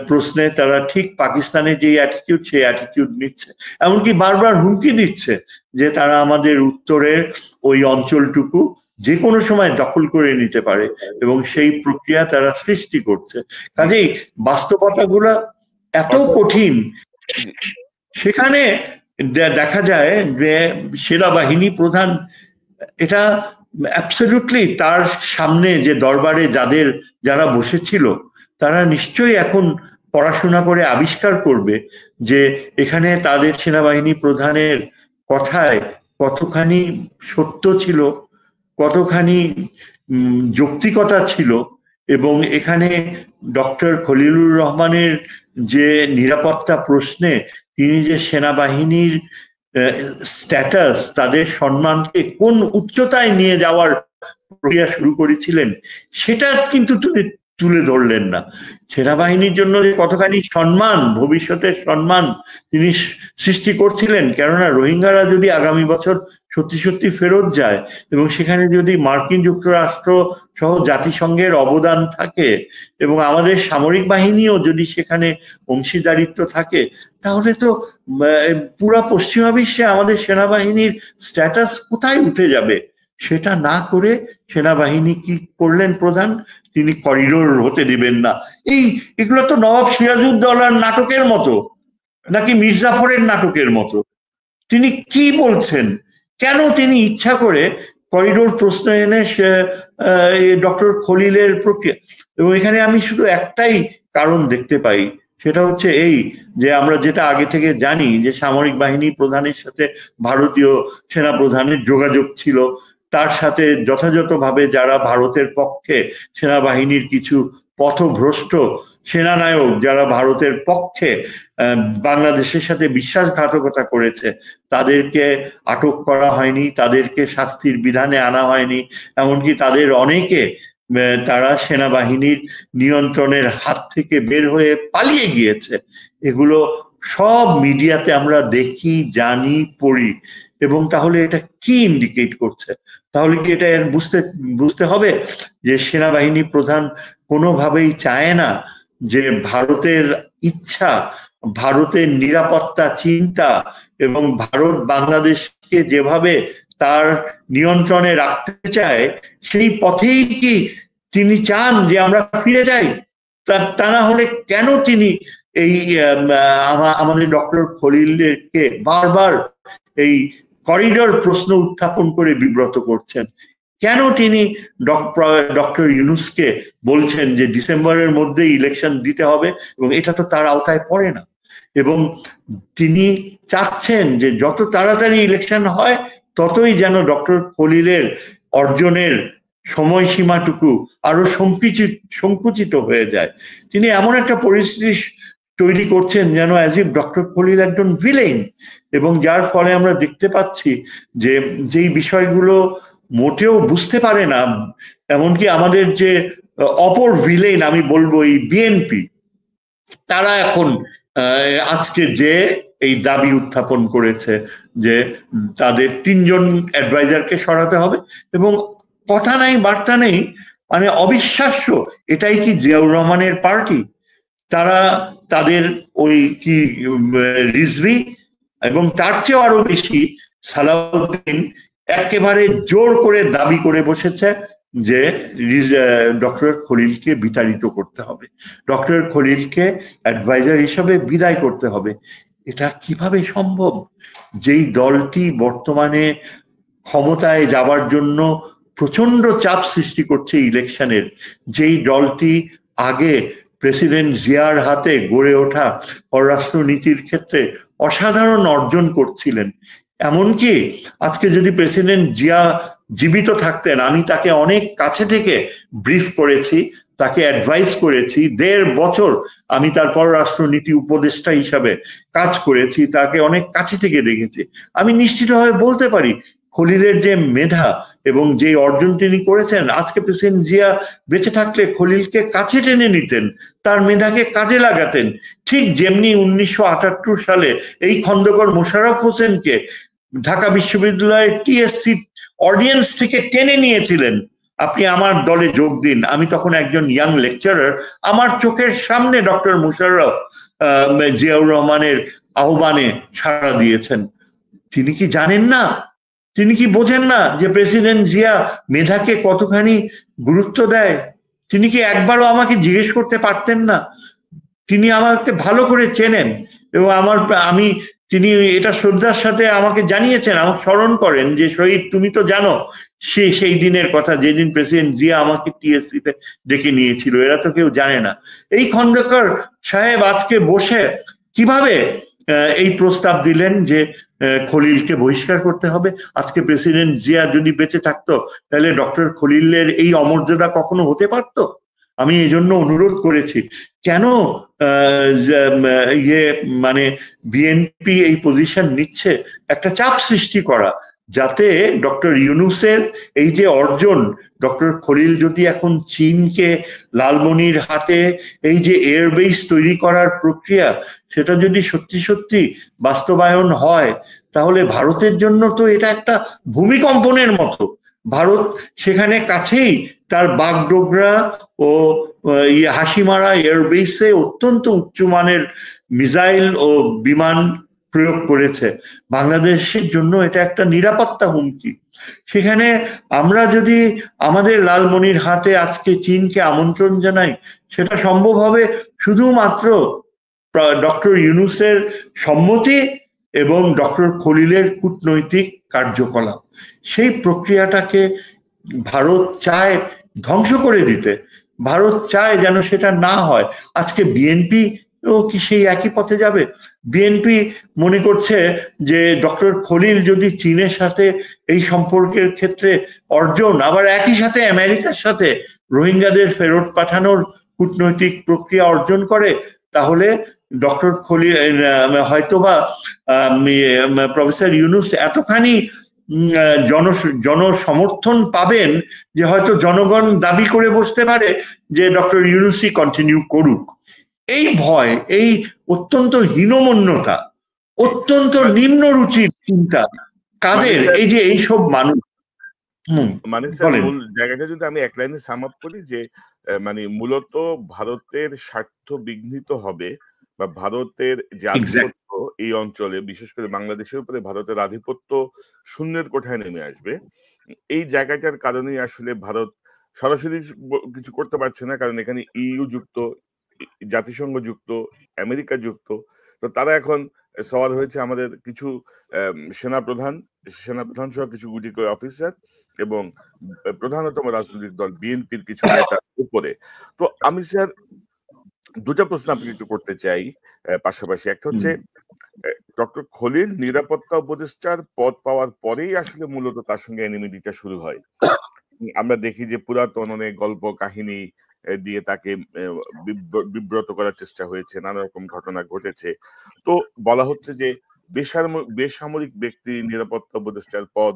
প্রশ্নে তারা ঠিক পাকিস্তানের যে অ্যাটিটিউড সেই অ্যাটিটিউড নিচ্ছে, এমনকি বারবার হুমকি দিচ্ছে যে তারা আমাদের উত্তরের ওই অঞ্চলটুকু যে কোনো সময় দখল করে নিতে পারে, এবং সেই প্রক্রিয়া তারা সৃষ্টি করছে। কাজেই বাস্তবতাগুলো এত কঠিন, সেখানে দেখা যায় যে সেনাবাহিনী প্রধান এটা অ্যাবসলিউটলি তার সামনে যে দরবারে যারা বসেছিল তারা নিশ্চয়ই এখন পড়াশোনা করে আবিষ্কার করবে যে এখানে তাদের সেনাবাহিনী প্রধানের কথায় কতখানি সত্য ছিল, কতখানি যৌক্তিকতা ছিল। এবং এখানে ডক্টর খলিলুর রহমানের যে নিরাপত্তা প্রশ্নে তিনি যে সেনাবাহিনীর স্ট্যাটাস, তাদের সম্মানকে কোন উচ্চতায় নিয়ে যাওয়ার প্রক্রিয়া শুরু করেছিলেন সেটা কিন্তু তুলে ধরলেন না। সেনাবাহিনীর জন্য যে কতখানি সম্মান, ভবিষ্যতের সম্মান তিনি সৃষ্টি করছিলেন, কেননা রোহিঙ্গারা যদি আগামী বছর সত্যি সত্যি ফেরত যায় এবং সেখানে যদি মার্কিন যুক্তরাষ্ট্র সহ জাতিসংঘের অবদান থাকে এবং আমাদের সামরিক বাহিনীও যদি সেখানে অংশীদারিত্ব থাকে, তাহলে তো পুরা পশ্চিমা বিশ্বে আমাদের সেনাবাহিনীর স্ট্যাটাস কোথায় উঠে যাবে। সেটা না করে সেনাবাহিনী কি করলেন প্রধান, তিনি করিডোর হতে দিবেন না। এগুলো তো নবাব সিরাজউদ্দৌলার নাটকের মতো, নাকি মির্জাফরের নাটকের মতো। তিনি কি বলছেন, কেন তিনি ইচ্ছা করে করিডোর প্রশ্ন এনে ডক্টর খলিলের প্রক্রিয়া। এবং এখানে আমি শুধু একটাই কারণ দেখতে পাই, সেটা হচ্ছে এই যে আমরা যেটা আগে থেকে জানি যে সামরিক বাহিনী প্রধানের সাথে ভারতীয় সেনা প্রধানের যোগাযোগ ছিল, তার সাথে যথাযথভাবে যারা ভারতের পক্ষে সেনাবাহিনীর কিছু পথভ্রষ্ট সেনানায়ক যারা ভারতের পক্ষে বাংলাদেশের সাথে বিশ্বাসঘাতকতা করেছে তাদেরকে আটক করা হয়নি, তাদেরকে শাস্তির বিধানে আনা হয়নি। এমনকি তাদের অনেকে তারা সেনাবাহিনীর নিয়ন্ত্রণের হাত থেকে বের হয়ে পালিয়ে গিয়েছে। এগুলো সব মিডিয়াতে আমরা দেখি, জানি, পড়ি। এবং তাহলে এটা কি ইন্ডিকেট করছে? তাহলে কি এটা বুঝতে হবে যে সেনাবাহিনী প্রধান কোনোভাবেই চায় না যে ভারতের ইচ্ছা, ভারতের নিরাপত্তা চিন্তা এবং ভারত বাংলাদেশকে যেভাবে তার নিয়ন্ত্রণে রাখতে চায় সেই পথেই কি তিনি চান যে আমরা ফিরে যাই? তা না হলে কেন তিনি এই আমাদের ডক্টর খলিলকে বারবার এই করিডোর প্রশ্ন উত্থাপন করে বিব্রত করছেন? কেন তিনি ডক্টর ইউনূসকে বলছেন যে ডিসেম্বরের মধ্যে ইলেকশন দিতে হবে, এবং এটা তো তার আওতায় পড়ে না। এবং তিনি চাচ্ছেন যে যত তাড়াতাড়ি ইলেকশন হয় ততই যেন ডক্টর খলিলের অর্জনের সময়সীমাটুকু আরো সংকুচিত হয়ে যায়। তিনি এমন একটা পরিস্থিতি তৈরি করছেন যেন অ্যাজ ইফ ডক্টর খলিল একজন ভিলেন, এবং যার ফলে আমরা দেখতে পাচ্ছি যে যেই বিষয়গুলো মোটেও বুঝতে পারে না, এমনকি আমাদের যে অপর ভিলেন আমি বলবো এই বিএনপি, তারা এখন আজকে যে এই দাবি উত্থাপন করেছে যে তাদের 3 জন অ্যাডভাইজারকে সরাতে হবে, এবং কথা নাই বার্তা নেই, মানে অবিশ্বাস্য। এটাই কি জিয়াউর রহমানের পার্টি? তারা তাদের ওই কি রিজভি এবং তার চেয়েও আরো বেশি সালাউদ্দিন একেবারে জোর করে দাবি করে বসেছে যে ডক্টর খলিলকে বিতাড়িত করতে হবে, ডক্টর খলিলকে অ্যাডভাইজার হিসাবে বিদায় করতে হবে। এটা কিভাবে সম্ভব? যেই দলটি বর্তমানে ক্ষমতায় যাবার জন্য প্রচন্ড চাপ সৃষ্টি করছে ইলেকশনের, যেই দলটি আগে প্রেসিডেন্ট জিয়ার হাতে গড়ে ওঠা পররাষ্ট্রনীতির ক্ষেত্রে অসাধারণ অর্জন করছিলেন। এমনকি আজকে যদি প্রেসিডেন্ট জিয়া জীবিত থাকতেন, আমি তাকে অনেক কাছে থেকে ব্রিফ করেছি, তাকে অ্যাডভাইস করেছি, 1.5 বছর আমি তার পররাষ্ট্রনীতি উপদেষ্টা হিসাবে কাজ করেছি, তাকে অনেক কাছে থেকে দেখেছি। আমি নিশ্চিতভাবে বলতে পারি খলিলের যে মেধা এবং যে অর্জন তিনি করেছেন, আজকে প্রেসিডেন্ট জিয়া বেঁচে থাকলে খলিলকে কাছে টেনে নিতেন, তার মেধাকে কাজে লাগাতেন। ঠিক যেমনি 1978 সালে এই খন্দকার মোশাররফ হোসেনকে ঢাকা বিশ্ববিদ্যালয়ের টিএসসি অডিয়েন্স থেকে টেনে নিয়েছিলেন, আপনি আমার দলে যোগ দিন। আমি তখন একজন ইয়াং লেকচারার, আমার চোখের সামনে ডক্টর মোশাররফ জিয়াউর রহমানের আহ্বানে সাড়া দিয়েছেন। তিনি কি জানেন না, তিনি কি বোঝেন না যে প্রেসিডেন্ট জিয়া মেধাকে কতখানি গুরুত্ব দেয়? তিনি কি একবারও আমাকে জিজ্ঞেস করতে পারতেন না? তিনি আমাকে ভালো করে চেনেন এবং আমি তিনি এটা শ্রদ্ধার সাথে আমাকে জানিয়েছেন, আমাকে স্মরণ করেন যে শহীদ তুমি তো জানো সেই দিনের কথা, যেদিন প্রেসিডেন্ট জিয়া আমাকে টিএসসি তে ডেকে নিয়েছিল, এরা তো কেউ জানে না। এই খন্দকার সাহেব আজকে বসে কিভাবে এই প্রস্তাব দিলেন যে খলিলকে বহিষ্কার করতে হবে। আজকে প্রেসিডেন্ট জিয়া যদি বেঁচে থাকতো তাহলে ডক্টর খলিলের এই অমর্যাদা কখনো হতে পারতো? আমি এই জন্য অনুরোধ করেছি, কেন মানে বিএনপি এই পজিশন নিচ্ছে, একটা চাপ সৃষ্টি করা, যাতে ডক্টর ইউনূসের এই যে অর্জন, ডক্টর খলিল যদি এখন চীনকে লালমনিরহাটে এই যে এয়ারবেস তৈরি করার প্রক্রিয়া, সেটা যদি সত্যি সত্যি বাস্তবায়ন হয়, তাহলে ভারতের জন্য তো এটা একটা ভূমিকম্পনের মতো। ভারত সেখানে কাছেই তার বাগডোগরা ও হাসিমারা এয়ারবেসে অত্যন্ত উচ্চমানের মিসাইল ও বিমান প্রয়োগ করেছে। বাংলাদেশের জন্য এটা একটা নিরাপত্তা হুমকি। সেখানে আমরা যদি আমাদের লালমনিরহাটে আজকে চীনকে আমন্ত্রণ জানাই, সেটা সম্ভব হবে শুধুমাত্র ডক্টর ইউনূসের সম্মতি এবং ডক্টর খলিলের কূটনৈতিক কার্যকলাপ। সেই প্রক্রিয়াটাকে ভারত চায় ধ্বংস করে দিতে, ভারত চায় যেন সেটা না হয়। আজকে বিএনপি ও কি সেই একই পথে যাবে? বিএনপি মনে করছে যে ডক্টর খলিল যদি চীনের সাথে এই সম্পর্কের ক্ষেত্রে অর্জন, আবার একই সাথে আমেরিকার সাথে রোহিঙ্গাদের ফেরত পাঠানোর কূটনৈতিক প্রক্রিয়া অর্জন করে, তাহলে ডক্টর খলিল হয়তোবা প্রফেসর ইউনূস এতখানি জনসমর্থন পাবেন যে হয়তো জনগণ দাবি করে বসতে পারে যে ডক্টর ইউনূসই কন্টিনিউ করুক। এই ভয়, এই অত্যন্ত হীনমন্যতা, অত্যন্ত নিম্ন রুচির চিন্তা কাদের? এই যে এইসব মানুষ। মানে মূল জায়গাটা যদি আমি এক লাইনে সাম আপ করি, যে মানে মূলত ভারতের স্বার্থ বিঘ্নিত হবে বা ভারতের যে আধিপত্য এই অঞ্চলে, বিশেষ করে বাংলাদেশের উপরে ভারতের আধিপত্য শূন্যের কোঠায় নেমে আসবে। এই জায়গাটার কারণেই আসলে ভারত সরাসরি কিছু করতে পারছে না, কারণ এখানে ইইউ যুক্ত, জাতিসংঘ যুক্ত, আমেরিকা যুক্ত। তো তারা এখন সওয়াল হয়েছে আমাদের কিছু সেনাপ্রধান সহ কিছু গুটি করে অফিসার এবং প্রধানতম রাজনৈতিক দল বিএনপির কিছু নেতার উপরে। তো আমি স্যার দুটা প্রশ্ন আপনাকে একটু করতে চাই পাশাপাশি। একটা হচ্ছে, ডক্টর খলিল নিরাপত্তা উপদেষ্টার পদ পাওয়ার পরেই আসলে মূলত তার সঙ্গে এনিমিটিটা শুরু হয়। আমরা দেখি যে পুরাতন অনেক গল্প কাহিনী দিয়ে তাকে বিব্রত করার চেষ্টা হয়েছে, নানা রকম ঘটনা ঘটেছে। তো বলা হচ্ছে যে বেসামরিক ব্যক্তি নিরাপত্তা উপদেষ্টার পদ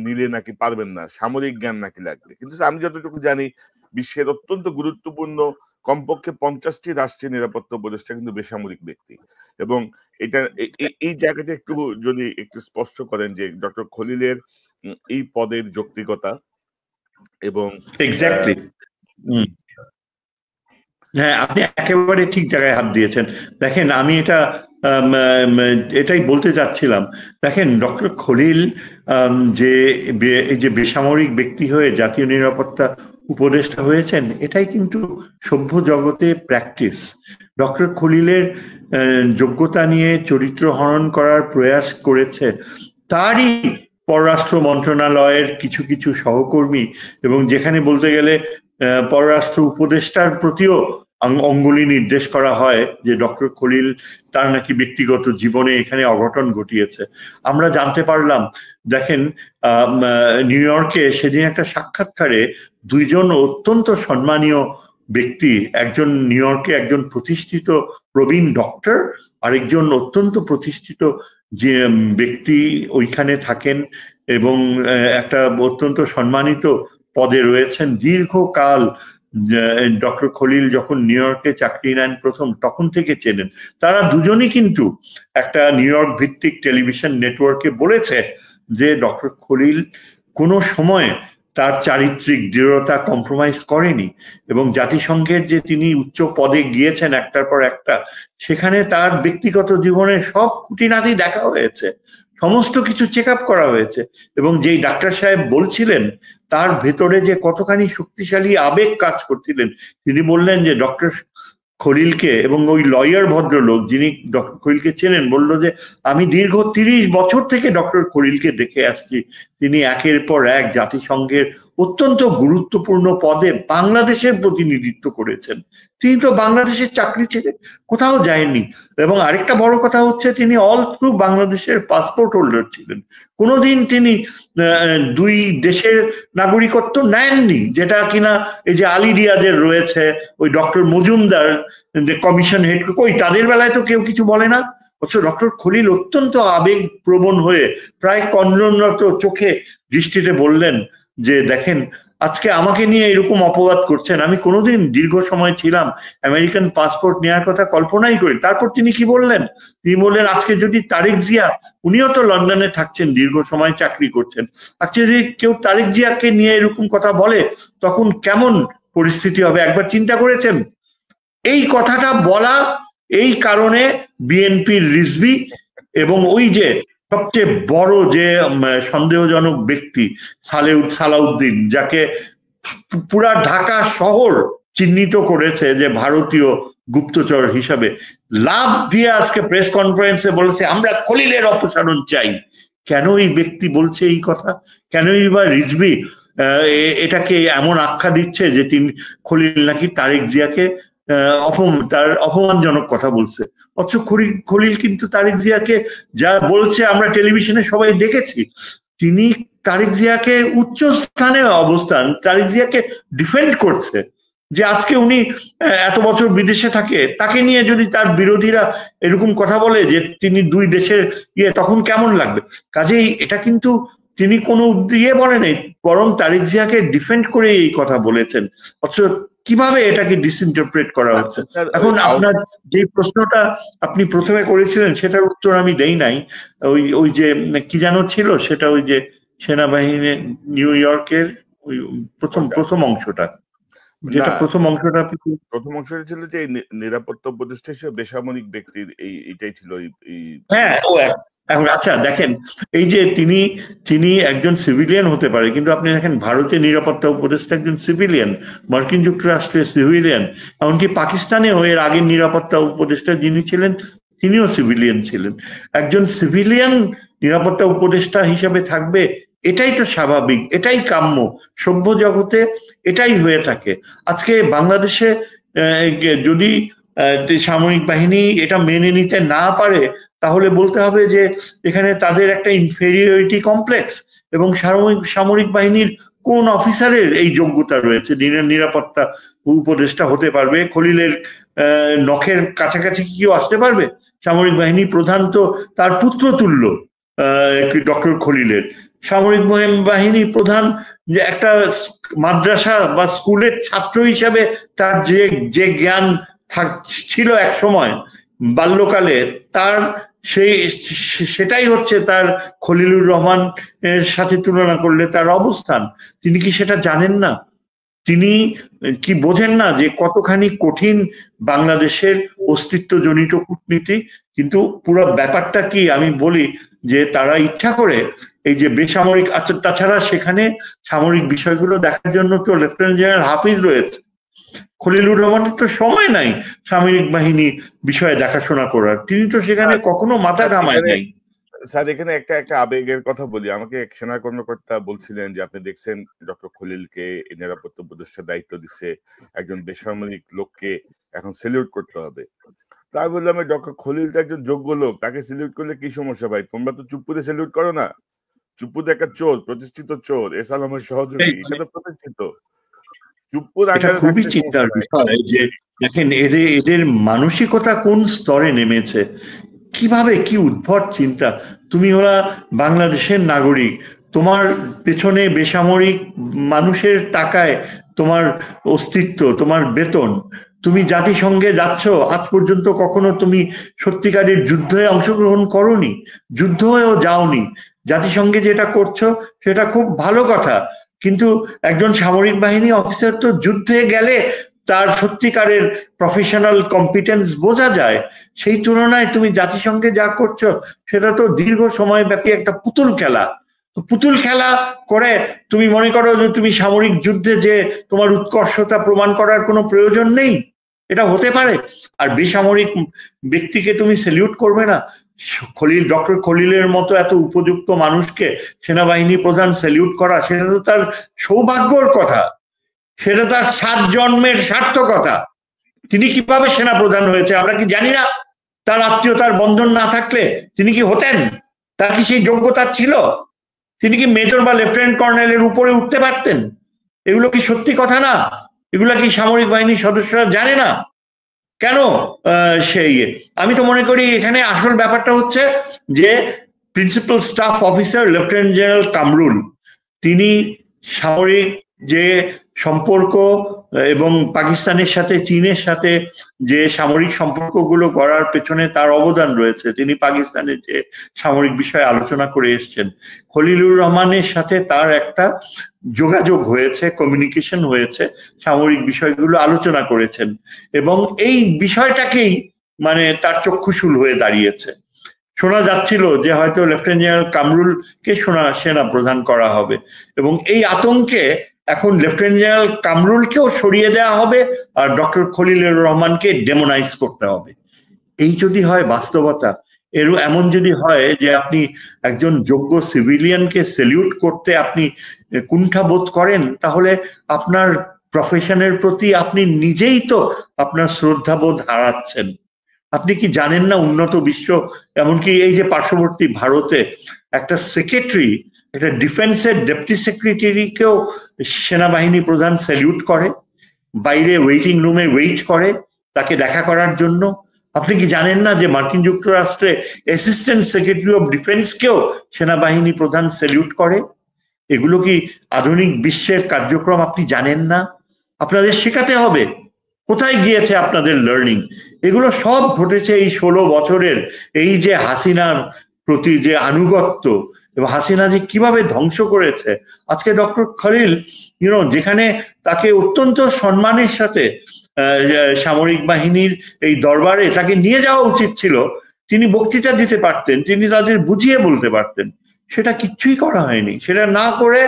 নিলে নাকি পারবেন না, সামরিক জ্ঞান নাকি লাগবে। কিন্তু আমি যতটুকু জানি বিশ্বের অত্যন্ত গুরুত্বপূর্ণ কমপক্ষে 50টি রাষ্ট্রীয় নিরাপত্তা উপদেষ্টা কিন্তু বেসামরিক ব্যক্তি। এবং এটা এই জায়গাটা একটু যদি একটু স্পষ্ট করেন যে ডক্টর খলিলের এই পদের যৌক্তিকতা এবং এক্স্যাক্টলি। হ্যাঁ, আপনি একেবারে ঠিক জায়গায় হাত দিয়েছেন। দেখেন, আমি এটাই বলতে চাচ্ছিলাম। দেখেন, ডক্টর খলিল যে বেসামরিক ব্যক্তি হয়ে জাতীয় নিরাপত্তা উপদেষ্টা হয়েছেন, এটাই কিন্তু সভ্য জগতে প্র্যাকটিস। ডক্টর খলিলের যোগ্যতা নিয়ে চরিত্র হনন করার প্রয়াস করেছে তারই পররাষ্ট্র মন্ত্রণালয়ের কিছু কিছু সহকর্মী, এবং যেখানে বলতে গেলে পররাষ্ট্র উপদেষ্টার প্রতিও অঙ্গুলি নির্দেশ করা হয় যে ডক্টর খলিল তার নাকি ব্যক্তিগত জীবনে এখানে অঘটন ঘটিয়েছে। আমরা জানতে পারলাম, দেখেন নিউ ইয়র্কে সেদিন একটা সাক্ষাৎকারে দুইজন অত্যন্ত সম্মানীয় ব্যক্তি, একজন নিউ ইয়র্কে একজন প্রতিষ্ঠিত প্রবীণ ডক্টর, আরেকজন অত্যন্ত প্রতিষ্ঠিত যে ব্যক্তি ওইখানে থাকেন এবং একটা অত্যন্ত সম্মানিত পদে রয়েছেন দীর্ঘকাল। ডক্টর খলিল যখন নিউ ইয়র্কে চাকরি নেন প্রথম, তখন থেকে চেনেন। তারা দুজনই কিন্তু একটা নিউ ইয়র্ক ভিত্তিক টেলিভিশন নেটওয়ার্কে বলেছে যে ডক্টর খলিল কোনো সময় তার চারিত্রিক দৃঢ়তা কম্প্রোমাইজ করেনি, এবং জাতিসংঘের যে তিনি উচ্চ পদে গিয়েছেন একটার পর একটা, সেখানে তার ব্যক্তিগত জীবনের সব খুঁটিনাটি দেখা হয়েছে, সমস্ত কিছু চেক আপ করা হয়েছে। এবং যেই ডাক্তার সাহেব বলছিলেন তার ভেতরে যে কতখানি শক্তিশালী আবেগ কাজ করছিলেন, তিনি বললেন যে ডক্টর খলিলকে, এবং ওই লয়ার ভদ্রলোক যিনি ডক্টর খলিলকে চেনেন বলল যে আমি দীর্ঘ 30 বছর থেকে ডক্টর খলিলকে দেখে আসছি, তিনি একের পর এক জাতিসংঘের অত্যন্ত গুরুত্বপূর্ণ পদে বাংলাদেশের প্রতিনিধিত্ব করেছেন। তিনি তো বাংলাদেশের চাকরি ছেড়ে কোথাও যায়নি, এবং আরেকটা বড় কথা হচ্ছে তিনি অল থ্রু বাংলাদেশের পাসপোর্ট হোল্ডার ছিলেন, কোনোদিন তিনি দুই দেশের নাগরিকত্ব নেননি, যেটা কিনা এই যে আলী রিয়াজের রয়েছে, ওই ডক্টর মজুমদার কমিশন হেড, কই তাদের বেলায় তো কেউ কিছু বলে না। অথচ ডক্টর খলিল অত্যন্ত আবেগ প্রবণ হয়ে প্রায় কন্দনরত চোখে দৃষ্টিতে বললেন যে দেখেন, আজকে আমাকে নিয়ে এরকম অপবাদ করছেন, আমি কোনোদিন দীর্ঘ সময় ছিলাম, আমেরিকান পাসপোর্ট নেওয়ার কথা কল্পনাই করি। তারপর তিনি কি বললেন, তিনি বললেন আজকে যদি তারেক জিয়া, উনিও তো লন্ডনে থাকছেন, দীর্ঘ সময় চাকরি করছেন, আজকে যদি কেউ তারেক জিয়াকে নিয়ে এরকম কথা বলে তখন কেমন পরিস্থিতি হবে একবার চিন্তা করেছেন? এই কথাটা বলা, এই কারণে বিএনপির রিজভী এবং ওই যে সবচেয়ে বড় যে সন্দেহজনক ব্যক্তি সালাউদ্দিন, যাকে পুরা ঢাকা শহর চিহ্নিত করেছে যে ভারতীয় গুপ্তচর হিসাবে, লাভ দিয়ে আজকে প্রেস কনফারেন্সে বলেছে আমরা খলিলের অপসারণ চাই। কেন এই ব্যক্তি বলছে এই কথা? কেনই বা রিজভী এটাকে এমন আখ্যা দিচ্ছে যে তিনি খলিল নাকি তারেক জিয়াকে তার অপমানজনক কথা বলছে? অথচ খলিল কিন্তু তারেক জিয়াকে যা বলছে আমরা টেলিভিশনে সবাই দেখেছি, তিনি তারেক জিয়াকে উচ্চ স্থানে অবস্থান, তারেক জিয়াকে ডিফেন্ড করছে। যে আজকে উনি এত বছর বিদেশে থাকে, তাকে নিয়ে যদি তার বিরোধীরা এরকম কথা বলে যে তিনি দুই দেশের তখন কেমন লাগবে? কাজেই এটা কিন্তু তিনি কোনো ইয়ে বলেন, বরং তারেক জিয়াকে ডিফেন্ড করে এই কথা বলেছেন। অথচ কিভাবে এটাকে ডিসইন্টারপ্রেট করা হচ্ছে? এখন আপনার যে প্রশ্নটা আপনি প্রথমে করেছিলেন সেটার উত্তর আমি দেই নাই। ওই যে কি যেন ছিল সেটা, ওই যে সেনাবাহিনী নিউ ইয়র্কের ওই প্রথম অংশটা, যেটা প্রথম অংশটা ছিল যে নিরাপত্তা উপদেষ্টা হিসেবে বেসামরিক ব্যক্তির এইটাই ছিল। হ্যাঁ, এখন আচ্ছা দেখেন, এই যে তিনি একজন সিভিলিয়ান হতে পারে, কিন্তু আপনি দেখেন ভারতের নিরাপত্তা উপদেষ্টা একজন সিভিলিয়ান, মার্কিন যুক্তরাষ্ট্রের সিভিলিয়ান, এমনকি পাকিস্তানেও এর আগের নিরাপত্তা উপদেষ্টা যিনি ছিলেন তিনিও সিভিলিয়ান ছিলেন। একজন সিভিলিয়ান নিরাপত্তা উপদেষ্টা হিসেবে থাকবে, এটাই তো স্বাভাবিক, এটাই কাম্য, সভ্য জগতে এটাই হয়ে থাকে। আজকে বাংলাদেশে যদি সামরিক বাহিনী এটা মেনে নিতে না পারে, তাহলে বলতে হবে যে এখানে তাদের একটা ইনফেরিয়রিটি কমপ্লেক্স, এবং সামরিক বাহিনীর কোন অফিসারের এই যোগ্যতা রয়েছে নিরাপত্তা উপদেষ্টা হতে পারবে? খলিলের নখের কাছাকাছি কি কেউ আসতে পারবে? সামরিক বাহিনী প্রধান তো তার পুত্র তুল্য ডক্টর খলিলের। সামরিক বাহিনী প্রধান যে একটা মাদ্রাসা বা স্কুলের ছাত্র হিসাবে তার যে জ্ঞান ছিল এক সময় বাল্যকালে, তার সেটাই হচ্ছে তার খলিলুর রহমান এর সাথে তুলনা করলে তার অবস্থান। তিনি কি সেটা জানেন না? তিনি কি বোঝেন না যে কতখানি কঠিন বাংলাদেশের অস্তিত্বজনিত কূটনীতি? কিন্তু পুরো ব্যাপারটা কি আমি বলি যে তারা ইচ্ছা করে এই যে বেসামরিক, আচ্ছা তাছাড়া সেখানে সামরিক বিষয়গুলো দেখার জন্য তো লেফটেন্যান্ট জেনারেল হাফিজ রয়েছে, খলিলুর রহমানের তো সময় নাই সামরিক বাহিনী বিষয়ে দেখাশোনা করার, তিনি তো সেখানে কখনো মাথা ঘামায় নাই। স্যার এখানে একটা একটা আবেগের কথা বলি। আমাকে এক সেনা কর্মকর্তা বলছিলেন যে, "আপনি দেখছেন ডক্টর খলিলকে নিরাপত্তা উপদেষ্টার দায়িত্ব দিচ্ছে। একজন বেসামরিক লোককে এখন সেলিউট করতে হবে।" তো আমি বললাম, "ডক্টর খলিল তো একজন যোগ্য লোক। তাকে সেলিউট করলে কি সমস্যা ভাই? তোমরা তো চুপ্পুরে সেলিউট করো না? চুপ্পু তো একটা চোর, প্রতিষ্ঠিত চোর। এসালামের সহযোগী। এটা তো প্রতিষ্ঠিত। চুপ্পুর এটা আন্ডারে খুবই থাকলে সমস্যা চিন্তার নাই।" বিষয় যে দেখেন এদের মানসিকতা কোন স্তরে নেমেছে, কিভাবে কি উদ্ভট চিন্তা। তুমি ওরা বাংলাদেশের নাগরিক, তোমার পেছনে বেসামরিক মানুষের টাকায় তোমার অস্তিত্ব, তোমার বেতন, তুমি জাতিসংঘে যাচ্ছ, আজ পর্যন্ত কখনো তুমি সত্যিকারের যুদ্ধে অংশগ্রহণ করনি, যুদ্ধ হয়েও যাওনি, জাতিসংঘে যেটা করছো সেটা খুব ভালো কথা, কিন্তু একজন সামরিক বাহিনী অফিসার তো যুদ্ধে গেলে তার সত্যিকারের প্রফেশনাল কম্পিটেন্স বোঝা যায়। সেই তুলনায় তুমি জাতিসংঘে যা করছো সেটা তো দীর্ঘ সময় ব্যাপী একটা পুতুল খেলা। পুতুল খেলা করে তুমি মনে করো যে তুমি সামরিক যুদ্ধে যে তোমার উৎকর্ষতা প্রমাণ করার কোনো প্রয়োজন নেই, এটা হতে পারে? আর বেসামরিক ব্যক্তিকে তুমি সেলিউট করবে না? ডক্টর খলিলের মতো এত উপযুক্ত মানুষকে সেনাবাহিনী প্রধান সেলিউট করা, সেটা তো তার সৌভাগ্যর কথা, সেটা তার 7 জন্মের সার্থকতা। তিনি কিভাবে সেনা প্রধান হয়েছে আমরা কি জানি না? তার আত্মীয়তার বন্ধন না থাকলে তিনি কি হতেন? তার কি সেই যোগ্যতা ছিল? তিনি কি মেজর বা লেফটেন্যান্ট কর্নেলের উপরে উঠতে পারতেন? এগুলো কি সত্যি কথা না? এগুলা কি সামরিক বাহিনীর সদস্যরা জানে না? কেন সেই আমি তো মনে করি এখানে আসল ব্যাপারটা হচ্ছে যে principal staff officer lieutenant general Kamrul, তিনি সামরিক যে সম্পর্ক এবং পাকিস্তানের সাথে চীনের সাথে যে সামরিক সম্পর্কগুলো গড়ার পেছনে তার অবদান রয়েছে, তিনি পাকিস্তানের যে সামরিক বিষয়ে আলোচনা করে এসছেন, খলিলুর রহমানের সাথে তার একটা যোগাযোগ হয়েছে, কমিউনিকেশন হয়েছে, সামরিক বিষয়গুলো আলোচনা করেছেন এবং এই বিষয়টাকেই মানে তার চক্ষুশূল হয়ে দাঁড়িয়েছে। শোনা যাচ্ছিল যে হয়তো লেফটেন্যান্ট জেনারেল কামরুলকে সেনা প্রধান করা হবে এবং এই আতঙ্কে এখন লেফটেন্যান্ট জেনারেল কামরুলকেও সরিয়ে দেওয়া হবে আর ডক্টর খলিলুর রহমানকে ডেমোনাইজ করতে হবে। এই যদি হয় বাস্তবতা, এমন যদি হয় যে আপনি একজন যোগ্য সিভিলিয়ানকে সেলিউট করতে আপনি কুণ্ঠাবোধ করেন, তাহলে আপনার প্রফেশনের প্রতি আপনি নিজেই তো আপনার শ্রদ্ধাবোধ হারাচ্ছেন। আপনি কি জানেন না উন্নত বিশ্ব, এমনকি এই যে পার্শ্ববর্তী ভারতে একটা সেক্রেটারি, একটা ডিফেন্সের ডেপুটি সেক্রেটারিকেও সেনাবাহিনী প্রধান স্যালিউট করে, বাইরে ওয়েটিং রুমে ওয়েট করে তাকে দেখা করার জন্য? আপনি কি জানেন না যে মার্কিন যুক্তরাষ্ট্রে অ্যাসিস্ট্যান্ট সেক্রেটারি অফ ডিফেন্সকেও সেনাবাহিনী প্রধান স্যালিউট করে? এগুলো কি আধুনিক বিশ্বের কার্যক্রম আপনি জানেন না? আপনাদের শেখাতে হবে। কোথায় গিয়েছে আপনাদের লার্নিং? এগুলো সব ঘটেছে এই 16 বছরের এই যে হাসিনার প্রতি যে আনুগত্য এবং হাসিনা যে কিভাবে ধ্বংস করেছে। আজকে ডক্টর খলিল যেখানে তাকে অত্যন্ত সম্মানের সাথে সামরিক বাহিনীর এই দরবারে তাকে নিয়ে যাওয়া উচিত ছিল, তিনি বক্তৃতা দিতে পারতেন, তিনি তাদের বুঝিয়ে বলতে পারতেন, সেটা কিচ্ছুই করা হয়নি। সেটা না করে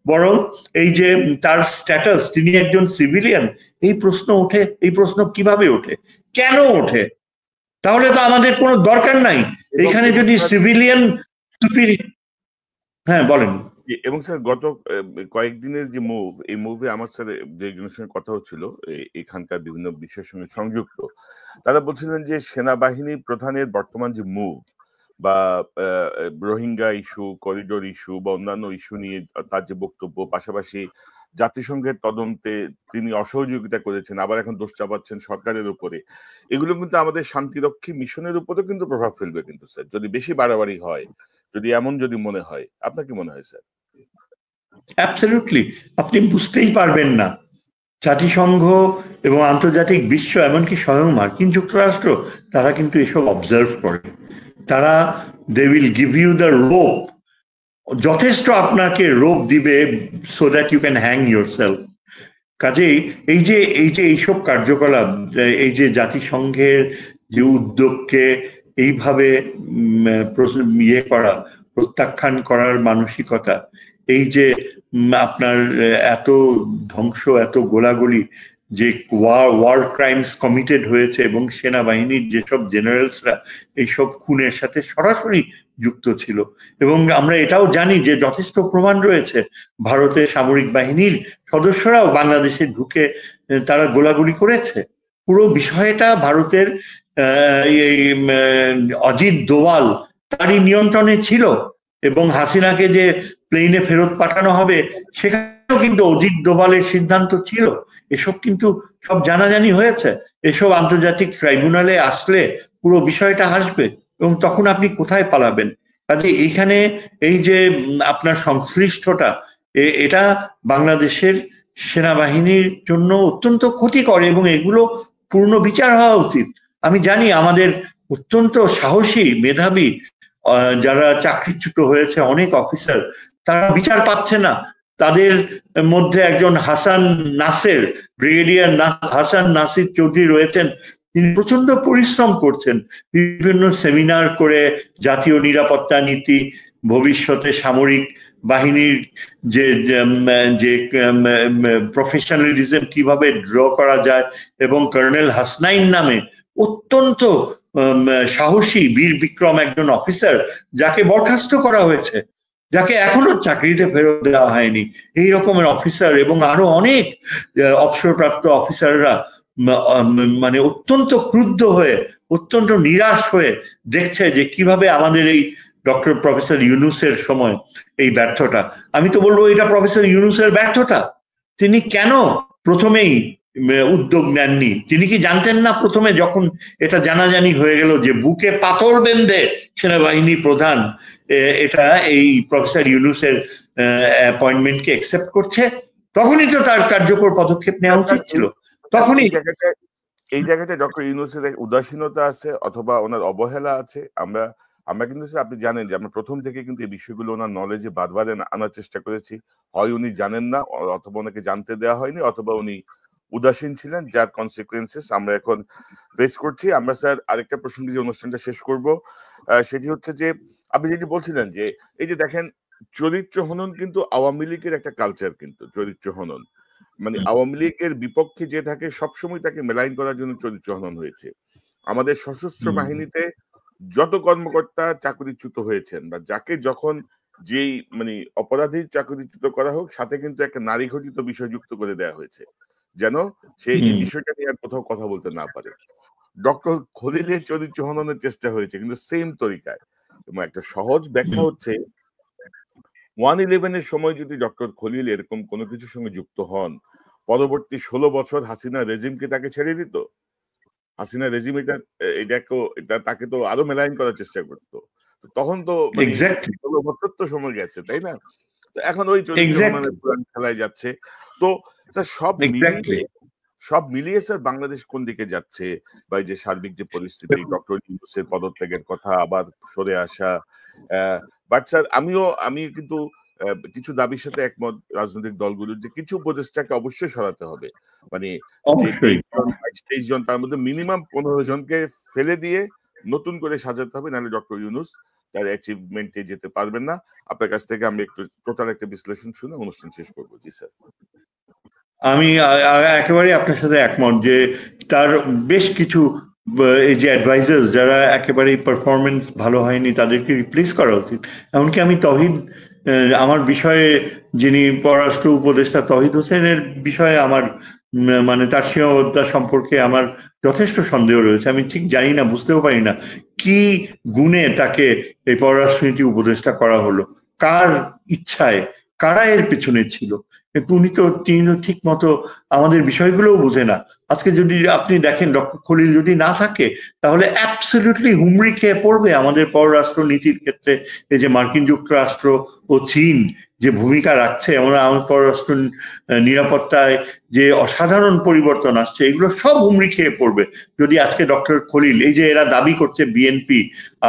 বরং এই যে তার স্ট্যাটাস, তিনি একজন সিভিলিয়ান, এই প্রশ্ন ওঠে। এই প্রশ্ন কিভাবে ওঠে, কেন ওঠে? তাহলে তো আমাদের কোনো দরকার নাই এখানে যদি সিভিলিয়ান। হ্যাঁ বলেন। এবং স্যার গত কয়েকদিনের যে মুভ, এই মুভে আমার সাথে যে একজনের সঙ্গে কথা হচ্ছিল এখানকার বিভিন্ন বিষয়ের সঙ্গে সংযুক্ত, তারা বলছিলেন যে সেনাবাহিনী প্রধানের বর্তমান যে মুভ বা রোহিঙ্গা ইস্যু, করিডোর ইস্যু বা অন্যান্য ইস্যু নিয়ে তার যে বক্তব্য, পাশাপাশি জাতিসংঘের তদন্তে তিনি অসহযোগিতা করেছেন, আবার এখন দোষ চাপাচ্ছেন সরকারের উপরে, এগুলো কিন্তু আমাদের শান্তিরক্ষী মিশনের উপরেও কিন্তু প্রভাব ফেলবে কিন্তু স্যার, যদি বেশি বাড়াবাড়ি হয়, যদি এমন যদি মনে হয়। আপনার কি মনে হয় স্যার? অ্যাবসলিউটলি, আপনি বুঝতেই পারবেন না। জাতিসংঘ এবং আন্তর্জাতিক বিশ্ব, এমনকি স্বয়ং মার্কিন যুক্তরাষ্ট্র, তারা কিন্তু এসব অবজার্ভ করে। তারা they will give you the rope, যথেষ্ট আপনাকে রোপ দিবে so that you can hang yourself. কাজেই এইসব কার্যকলাপ, এই যে জাতিসংঘের যে উদ্যোগকে এইভাবে ইয়ে করা, প্রত্যাখ্যান করার মানসিকতা, এই যে আপনার এত ধ্বংস, এত গোলাগুলি, যে ওয়ার ক্রাইমস কমিটেড হয়েছে এবং সেনাবাহিনীর যেসব জেনারেলসরা এইসব খুনের সাথে সরাসরি যুক্ত ছিল। এবং আমরা এটাও জানি যে যথেষ্ট প্রমাণ রয়েছে ভারতের সামরিক বাহিনীর সদস্যরাও বাংলাদেশে ঢুকে তারা গোলাগুলি করেছে। পুরো বিষয়টা ভারতের এই অজিত দোভাল তারই নিয়ন্ত্রণে ছিল। এবং হাসিনাকে যে প্লেনে ফেরত পাঠানো হবে সেখানেও কিন্তু অজিত দোভালের সিদ্ধান্ত ছিল। এসব কিন্তু সব জানাজানি হয়েছে। এসব আন্তর্জাতিক ট্রাইব্যুনালে আসলে পুরো বিষয়টা আসবে এবং তখন আপনি কোথায় পালাবেন? কাজে এইখানে এই যে আপনার সংশ্লিষ্টতা, এটা বাংলাদেশের সেনাবাহিনীর জন্য অত্যন্ত ক্ষতিকর এবং এগুলো পূর্ণ বিচার হওয়া উচিত। আমি জানি আমাদের অত্যন্ত সাহসী মেধাবী যারা চাকরিচ্যুত হয়েছে অনেক অফিসার, তারা বিচার পাচ্ছে না। তাদের মধ্যে একজন হাসান নাসের, ব্রিগেডিয়ার হাসান নাসির চৌধুরী রয়েছেন। তিনি প্রচন্ড পরিশ্রম করছেন, বিভিন্ন সেমিনার করে জাতীয় নিরাপত্তা নীতি, ভবিষ্যতে সামরিক বাহিনীর যে প্রফেশনালিজম কিভাবে ড্র করা যায়, এবং কর্নেল হাসনাইন নামে অত্যন্ত সাহসী বীর বিক্রম একজন অফিসার যাকে বরখাস্ত করা হয়েছে, যাকে এখনো চাকরিতে ফেরত দেওয়া হয়নি, এই রকমের অফিসার এবং আরো অনেক অবসরপ্রাপ্ত অফিসাররা মানে অত্যন্ত ক্রুদ্ধ হয়ে, অত্যন্ত নিরাশ হয়ে দেখছে যে কিভাবে আমাদের এই ডক্টর প্রফেসর ইউনূসের সময় এই ব্যর্থতা। আমি তো বলবো এটা প্রফেসর ইউনূসের ব্যর্থতা। তিনি কেন প্রথমেই উদ্যোগ নেননি? তিনি কি জানতেন না প্রথমে, যখন এটা জানাজানি হয়ে গেল যে বুকে পাথর বেঁধে সেনাবাহিনী প্রধান এটা এই প্রফেসর ইউনূসের অ্যাপয়েন্টমেন্টকে অ্যাকসেপ্ট করছে, তখনই তো তার কার্যকর পদক্ষেপ নেওয়া উচিত ছিল। তখনই এই জায়গাতে ডক্টর ইউনূসের উদাসীনতা আছে অথবা ওনার অবহেলা আছে। আমরা কিন্তু আপনি জানেন যে আমরা প্রথম থেকে কিন্তু এই বিষয়গুলো ওনার নলেজে বারবার আনার চেষ্টা করেছি। হয় উনি জানেন না, অথবা ওনাকে জানতে দেওয়া হয়নি, অথবা উনি উদাসীন ছিলেন, যার কনসিকুয়েন্সেস আমরা এখন ফেস করছি। আমরা স্যার আরেকটা প্রসঙ্গে যে অনুষ্ঠানটা শেষ করব সেটি হচ্ছে যে আপনি যেটি বলছিলেন যে এই যে দেখেন চরিত্র হনন কিন্তু আওয়ামী লীগের একটা কালচার, কিন্তু চরিত্র হনন মানে আওয়ামী লীগের বিপক্ষে যে থাকে সবসময় তাকে মেলাইন করার জন্য চরিত্র হনন হয়েছে। আমাদের সশস্ত্র বাহিনীতে যত কর্মকর্তা চাকরিচ্যুত হয়েছেন বা যাকে যখন যেই মানে অপরাধীর চাকরিচ্যুত করা হোক, সাথে কিন্তু একটা নারী ঘটিত বিষয় যুক্ত করে দেওয়া হয়েছে যেন সে এই বিষয়টা নিয়ে আর কোথাও কথা বলতে না পারে। ডক্টর খলিলের চরিত্র হননের চেষ্টা হয়েছে কিন্তু সেম তরিকায়। এবং একটা সহজ ব্যাখ্যা হচ্ছে 1/11 এর সময় যদি ডক্টর খলিল এরকম কোনো কিছুর সঙ্গে যুক্ত হন, পরবর্তী 16 বছর হাসিনা রেজিমকে তাকে ছেড়ে দিত। হাসিনা রেজিম এটা তাকে তো আরো মেলাইন করার চেষ্টা করতো। তখন তো 16 বছর তো সময় গেছে, তাই না? তো এখন ওই চরিত্র হননের পুরান খেলায় যাচ্ছে। তো সব মিলিয়ে স্যার বাংলাদেশ কোন দিকে যাচ্ছে, বা এই যে সার্বিক যে পরিস্থিতি, ডক্টর ইউনূসের পদত্যাগের কথা, আবার সরে আসা, বাট স্যার আমি কিন্তু কিছু দাবির সাথে একমত রাজনৈতিক দলগুলোর, যে কিছু উপদেষ্টাকে অবশ্যই সরাতে হবে। মানে 23 জন তার মধ্যে মিনিমাম 15 জনকে ফেলে দিয়ে নতুন করে সাজাতে হবে, নাহলে ডক্টর ইউনূস তার অ্যাচিভমেন্টে যেতে পারবেন না। আপনার কাছ থেকে আমি একটু টোটাল একটা বিশ্লেষণ শুনে অনুষ্ঠান শেষ করবো। জি স্যার। আমি একেবারে আপনার সাথে একমত যে তার বেশ কিছু এই যে অ্যাডভাইজার্স যারা একেবারেই পারফরমেন্স ভালো হয়নি তাদেরকে রিপ্লেস করা উচিত। এমনকি আমি তহিদ, আমার বিষয়ে যিনি পররাষ্ট্র উপদেষ্টা তহিদ হোসেনের বিষয়ে আমার মানে তার সীমাবদ্ধতা সম্পর্কে আমার যথেষ্ট সন্দেহ রয়েছে। আমি ঠিক জানি না, বুঝতেও পারি না কি গুণে তাকে এই পররাষ্ট্রনীতি উপদেষ্টা করা হলো, কার ইচ্ছায়, কারা এর পেছনে ছিল। তিনি তো ঠিক মতো আমাদের বিষয়গুলোও বোঝে না। আজকে যদি আপনি দেখেন ডক্টর খলিল যদি না থাকে, তাহলে অ্যাবসলিউটলি হুমড়ি খেয়ে পড়বে আমাদের পররাষ্ট্র নীতির ক্ষেত্রে। এই যে মার্কিন যুক্তরাষ্ট্র ও চীন যে ভূমিকা রাখছে, আমরা আমাদের পররাষ্ট্র নিরাপত্তায় যে অসাধারণ পরিবর্তন আসছে, এগুলো সব হুমড়ি খেয়ে পড়বে যদি আজকে ডক্টর খলিল, এই যে এরা দাবি করছে বিএনপি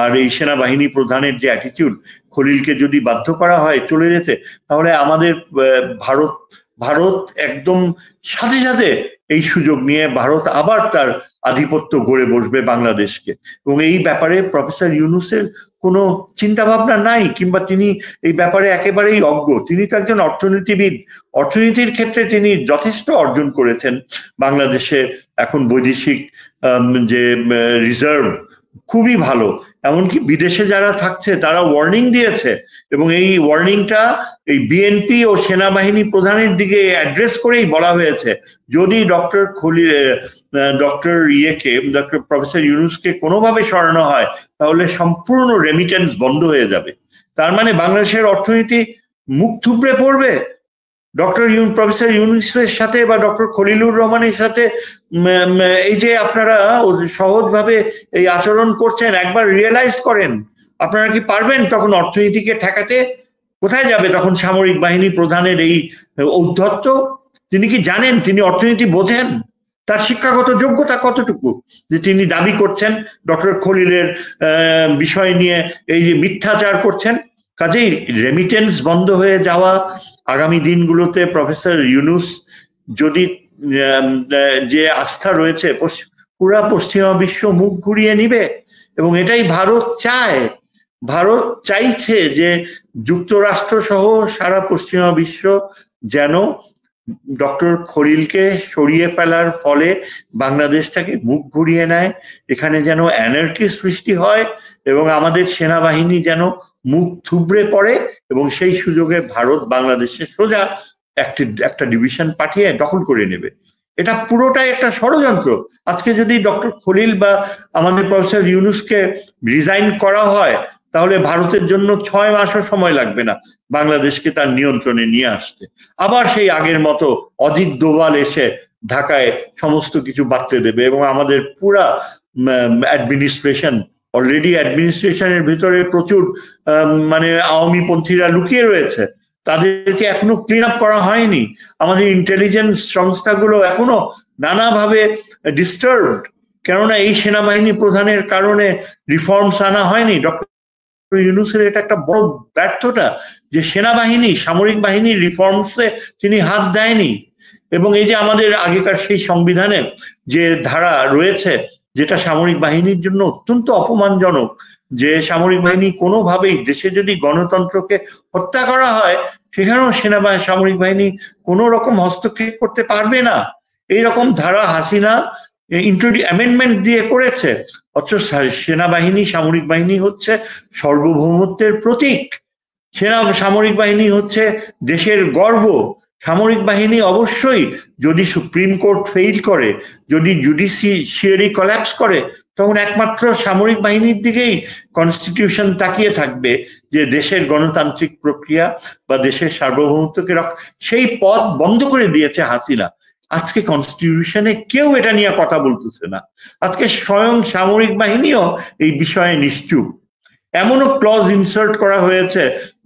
আর এই সেনাবাহিনী প্রধানের যে অ্যাটিটিউড, খলিলকে যদি বাধ্য করা হয় চলে যেতে, তাহলে আমাদের ভারত একদম সাথে সাথে এই সুযোগ নিয়ে ভারত আবার তার আধিপত্য গড়ে বসবে বাংলাদেশকে। এবং এই ব্যাপারে প্রফেসর ইউনূসের কোনো চিন্তা ভাবনা নাই, কিংবা তিনি এই ব্যাপারে একেবারেই অজ্ঞ। তিনি তো একজন অর্থনীতিবিদ, অর্থনীতির ক্ষেত্রে তিনি যথেষ্ট অর্জন করেছেন। বাংলাদেশে এখন বৈদেশিক যে রিজার্ভ খুবই ভালো, এমনকি বিদেশে যারা থাকছে তারা ওয়ার্নিং দিয়েছে, এবং এই ওয়ার্নিংটা এই বিএনপি ও সেনাবাহিনী প্রধানের দিকে অ্যাড্রেস করেই বলা হয়েছে, যদি ডক্টর প্রফেসর ইউনূসকে কোনোভাবে সরানো হয় তাহলে সম্পূর্ণ রেমিটেন্স বন্ধ হয়ে যাবে। তার মানে বাংলাদেশের অর্থনীতি মুখ থুবড়ে পড়বে। প্রফেসর ইউনূসের সাথে বা ডক্টর খলিলুর রহমানের সাথে এই যে আপনারা সহজভাবে এই আচরণ করছেন, একবার রিয়েলাইজ করেন, আপনারা কি পারবেন তখন অর্থনীতিকে ঠেকাতে? কোথায় যাবে তখন সামরিক বাহিনী প্রধানের এই ঔদ্ধত্য? তিনি কি জানেন, তিনি অর্থনীতি বোঝেন? তার শিক্ষাগত যোগ্যতা কতটুকু যে তিনি দাবি করছেন ডক্টর খলিলের বিষয় নিয়ে এই যে মিথ্যাচার করছেন? কাজেই রেমিটেন্স বন্ধ হয়ে যাওয়া আগামী দিনগুলোতে প্রফেসর ইউনূস যদি যে আস্থা রয়েছে পুরা পশ্চিমা বিশ্ব মুখ ঘুরিয়ে নিবে, এবং এটাই ভারত চায়। ভারত চাইছে যে যুক্তরাষ্ট্র সহ সারা পশ্চিমা বিশ্ব যেন ডক্টর খলিলকে সরিয়ে ফেলার ফলে বাংলাদেশটাকে মুখ ঘুরিয়ে নেয়, এখানে যেন অ্যানার্কি সৃষ্টি হয়, এবং আমাদের সেনাবাহিনী যেন মুখ থুবড়ে পড়ে, এবং সেই সুযোগে ভারত বাংলাদেশে সোজা একটা ডিভিশন পাঠিয়ে দখল করে নেবে। এটা পুরোটাই একটা ষড়যন্ত্র। আজকে যদি ডক্টর খলিল বা আমাদের প্রফেসর ইউনূসকে রিজাইন করা হয় তাহলে ভারতের জন্য 6 মাসও সময় লাগবে না বাংলাদেশকে তার নিয়ন্ত্রণে নিয়ে আসতে। আবার সেই আগের মতো অজিত দোভাল এসে ঢাকায় সমস্ত কিছু বাঁধতে দেবে, এবং আমাদের পুরা অ্যাডমিনিস্ট্রেশন, অলরেডি অ্যাডমিনিস্ট্রেশনের ভিতরে প্রচুর মানে আওয়ামী পন্থীরা লুকিয়ে রয়েছে, তাদেরকে এখনো ক্লিন আপ করা হয়নি। আমাদের ইন্টেলিজেন্স সংস্থাগুলো এখনো নানাভাবে ডিস্টার্বড, কেননা এই সেনাবাহিনী প্রধানের কারণে রিফর্মস আনা হয়নি। ডক্টর ইউনূসের এটা একটা বড় ব্যর্থতা যে সেনাবাহিনী, সামরিক বাহিনীর রিফর্মসে তিনি হাত দেয়নি। এবং এই যে আমাদের আগেকার সেই সংবিধানে যে ধারা রয়েছে যেটা সামরিক বাহিনীর জন্য অত্যন্ত অপমানজনক, যে সামরিক বাহিনী কোনোভাবেই দেশে যদি গণতন্ত্রকে হত্যা করা হয় সেখানেও সামরিক বাহিনী কোনো রকম হস্তক্ষেপ করতে পারবে না, এইরকম ধারা হাসিনা অ্যামেন্ডমেন্ট দিয়ে করেছে। অথচ সেনাবাহিনী, সামরিক বাহিনী হচ্ছে সার্বভৌমত্বের প্রতীক। সামরিক বাহিনী হচ্ছে দেশের গর্ব। সামরিক বাহিনী অবশ্যই, যদি সুপ্রিম কোর্ট ফেইল করে, যদি জুডিশিয়ারি কোল্যাপস করে, তখন একমাত্র সামরিক বাহিনীর দিকেই কনস্টিটিউশন তাকিয়ে থাকবে যে দেশের গণতান্ত্রিক প্রক্রিয়া বা দেশের সার্বভৌমত্বকে সেই পথ বন্ধ করে দিয়েছে হাসিনা। আজকে কনস্টিটিউশনে কেউ এটা নিয়ে কথা বলতেছে না। আজকে স্বয়ং সামরিক বাহিনীও এই বিষয়ে নিশ্চুপ। এমনও ক্লজ ইনসার্ট করা হয়েছে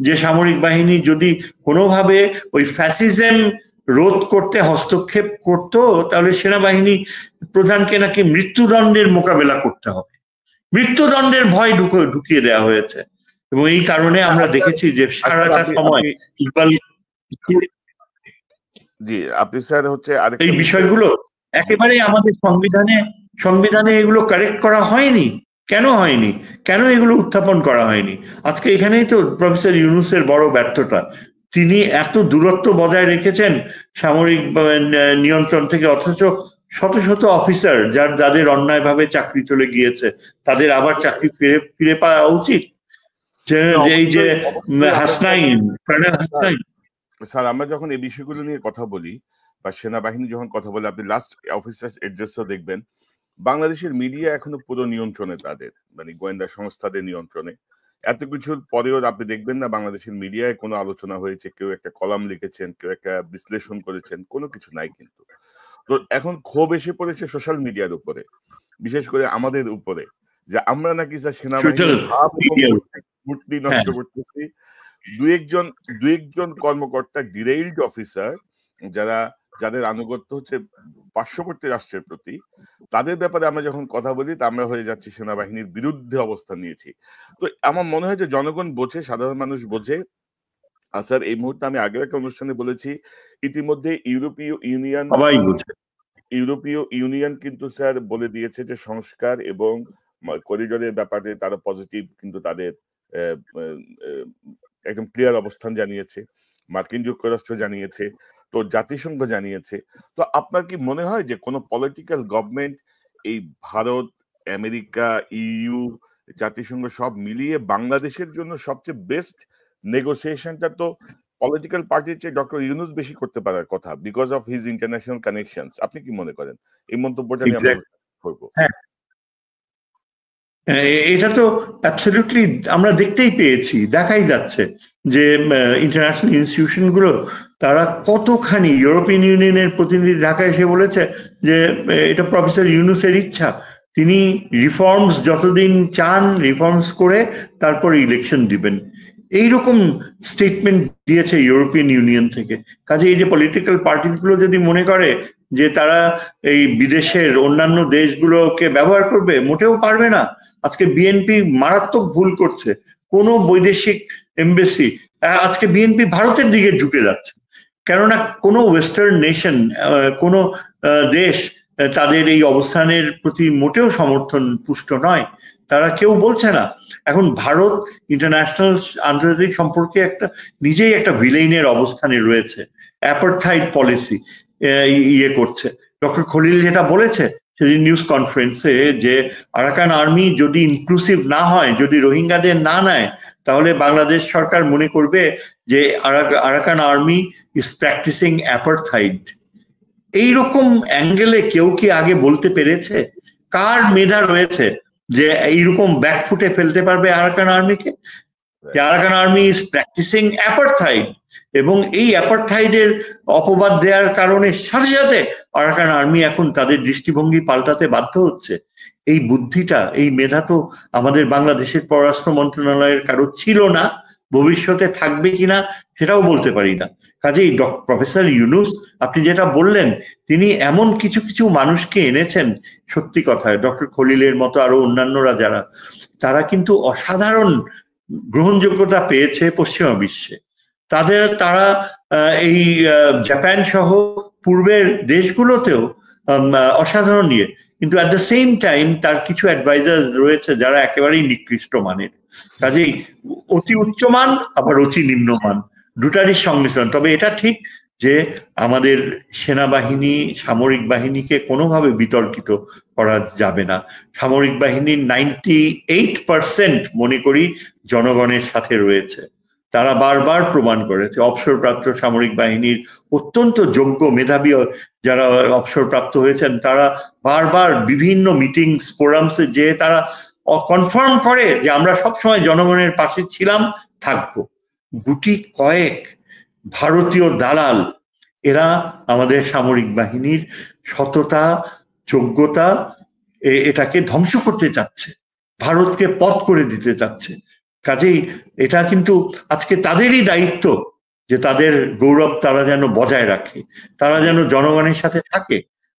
যে সামরিক বাহিনী যদি কোনোভাবে ওই ফ্যাসিজম রোধ করতে হস্তক্ষেপ করত তাহলে সেনাবাহিনী প্রধানকে নাকি মৃত্যুদণ্ডের মোকাবেলা করতে হবে। মৃত্যুদণ্ডের ভয় ঢুকিয়ে দেওয়া হয়েছে, এবং এই কারণে আমরা দেখেছি যে সারাটা সময় ইকবাল জি আপনি স্যার হচ্ছে এই বিষয়গুলো একেবারেই আমাদের সংবিধানে এগুলো কারেক্ট করা হয়নি। কেন হয়নি? কেন এগুলো উত্থাপন করা হয়নি? আজকে এখানেই তো প্রফেসর ইউনূসের বড় ব্যর্থতা। তিনি এত দূরত্ব বজায় রেখেছেন সামরিক নিয়ন্ত্রণ থেকে, অথচ শত শত অফিসার যাদের অন্যায়ভাবে চাকরি চলে গিয়েছে তাদের আবার চাকরি ফিরে পাওয়া উচিত। এই যে হাসনাইন, কর্নেল হাসনাইন। স্যার আমরা যখন এই বিষয়গুলো নিয়ে কথা বলি বা সেনাবাহিনী যখন কথা বলে, আপনি লাস্ট অফিসার এড্রেসও দেখবেন, বাংলাদেশের মিডিয়া এখনো পুরো নিয়ন্ত্রণে, তাদের মানে গোয়েন্দা সংস্থাদের নিয়ন্ত্রণে। এত কিছুর পরেও আপনি দেখবেন না বাংলাদেশের মিডিয়ায় কোনো আলোচনা হয়েছে, কেউ একটা কলাম লিখেছেন, কেউ একটা বিশ্লেষণ করেছেন, কোনো কিছু নাই। কিন্তু তো এখন ক্ষোভ এসে পড়েছে সোশ্যাল মিডিয়ার উপরে, বিশেষ করে আমাদের উপরে, যে আমরা নাকি স্যার সেনাবাহিনীর মূর্তি নষ্ট করতেছি। দু একজন কর্মকর্তা, ডিরেইলড অফিসার, যাদের আনুগত্য হচ্ছে পার্শ্ববর্তী রাষ্ট্রের প্রতি, তাদের ব্যাপারে আমরা যখন কথা বলি তা আমরা হয়ে যাচ্ছি সেনাবাহিনীর বিরুদ্ধে অবস্থান নিয়েছি। তো আমার মনে হয় যে জনগণ বোঝে, সাধারণ মানুষ বোঝে। আর স্যার এই মুহূর্তে আমি আগের একটা অনুষ্ঠানে বলেছি, ইতিমধ্যে ইউরোপীয় ইউনিয়ন কিন্তু স্যার বলে দিয়েছে যে সংস্কার এবং করিডোরের ব্যাপারে তারা পজিটিভ কিন্তু তাদের একদম ক্লিয়ার অবস্থান জানিয়েছে, মার্কিন যুক্তরাষ্ট্র জানিয়েছে, তো জাতিসংঘ জানিয়েছে। তো আপনার কি মনে হয় যে কোনো পলিটিক্যাল গভর্নমেন্ট এই ভারত, আমেরিকা, ইইউ, জাতিসংঘ সব মিলিয়ে বাংলাদেশের জন্য সবচেয়ে বেস্ট নেগোসিয়েশনটা তো পলিটিক্যাল পার্টির চেয়ে ডক্টর ইউনূস বেশি করতে পারার কথা, because of his international connections. আপনি কি মনে করেন? এই মন্তব্যটা নিয়ে আমরা করবো। হ্যাঁ, এটা তো অ্যাবসলিউটলি আমরা দেখতেই পেয়েছি, দেখাই যাচ্ছে যে ইন্টারন্যাশনাল ইনস্টিটিউশন গুলো তারা কতখানি, ইউরোপিয়ান ইউনিয়নের প্রতিনিধি ঢাকায় এসে বলেছে যে এটা প্রফেসর ইউনূসের ইচ্ছা, তিনি রিফর্মস যতদিন চান রিফর্মস করে তারপর ইলেকশন দিবেন, এইরকম স্টেটমেন্ট দিয়েছে ইউরোপিয়ান ইউনিয়ন থেকে। কাজে এই যে পলিটিক্যাল পার্টিগুলো যদি মনে করে যে তারা এই বিদেশের অন্যান্য দেশগুলোকে ব্যবহার করবে, মোটেও পারবে না। আজকে বিএনপি মারাত্মক ভুল করছে। কোন বৈদেশিক এমবেসি, আজকে বিএনপি ভারতের দিকে ঝুঁকে যাচ্ছে, কেননা কোনো ওয়েস্টার্ন নেশন, কোনো দেশ তাদের এই অবস্থানের প্রতি মোটেও সমর্থন পুষ্ট নয়, তারা কেউ বলছে না। এখন ভারত ইন্টারন্যাশনাল আন্তর্জাতিক সম্পর্কে নিজেই একটা ভিলেইনের অবস্থানে রয়েছে, অ্যাপারথাইড পলিসি ইয়ে করছে। ডক্টর খলিল যেটা বলেছে সেদিন নিউজ কনফারেন্সে, যে আরাকান আর্মি যদি ইনক্লুসিভ না হয়, যদি রোহিঙ্গাদের না নেয়, তাহলে বাংলাদেশ সরকার মনে করবে যে আরাকান আর্মি ইজ প্র্যাকটিসিং অ্যাপারথাইড। এইরকম অ্যাঙ্গেলে কেউ কি আগে বলতে পেরেছে? কার মেধা রয়েছে যে এইরকম ব্যাকফুটে ফেলতে পারবে আরাকান আর্মিকে? Arakan army is practising apartheid, এবং এই অ্যাপারথাইডের অপবাদ দেওয়ার কারণে সাথে সাথে আরাকান আর্মি এখন তাদের দৃষ্টিভঙ্গি পাল্টাতে বাধ্য হচ্ছে। এই বুদ্ধিটা, এই মেধা তো আমাদের বাংলাদেশের পররাষ্ট্র মন্ত্রণালয়ের কারো ছিল না, ভবিষ্যতে থাকবে কিনা সেটাও বলতে পারি না। কাজেই প্রফেসর ইউনূস, আপনি যেটা বললেন, তিনি এমন কিছু কিছু মানুষকে এনেছেন, সত্যি কথায় ডক্টর খলিলের মতো আরো অন্যান্যরা যারা, তারা কিন্তু অসাধারণ গ্রহণযোগ্যতা পেয়েছে পশ্চিমা বিশ্বে। তারা এই জাপান সহ পূর্বের দেশগুলোতেও অসাধারণ নিয়ে, কিন্তু অ্যাট দ্য সেম টাইম তার কিছু অ্যাডভাইজার রয়েছে যারা একেবারেই নিকৃষ্ট মানের। কাজেই অতি উচ্চমান আবার অতি নিম্নমান, দুটারই সংমিশ্রণ। তবে এটা ঠিক যে আমাদের সেনাবাহিনী, সামরিক বাহিনীকে কোনোভাবে বিতর্কিত করা যাবে না। সামরিক বাহিনীর 98% মনে করি জনগণের সাথে রয়েছে। তারা বারবার প্রমাণ করেছে। অবসরপ্রাপ্ত সামরিক বাহিনীর অত্যন্ত যোগ্য মেধাবী যারা অবসরপ্রাপ্ত হয়েছেন, তারা বারবার বিভিন্ন মিটিংস, ফোরামসে যে তারা কনফার্ম করে যে আমরা সবসময় জনগণের পাশে ছিলাম, থাকবো। গুটি কয়েক ভারতীয় দালাল, এরা আমাদের সামরিক বাহিনীর সততা, যোগ্যতা, এটাকে ধ্বংস করতে চাচ্ছে, ভারতকে পথ করে দিতে চাচ্ছে। কাজেই এটা কিন্তু আজকে তাদেরই দায়িত্ব যে তাদের গৌরব তারা যেন বজায় রাখে, তারা যেন জনগণের সাথে থাকে।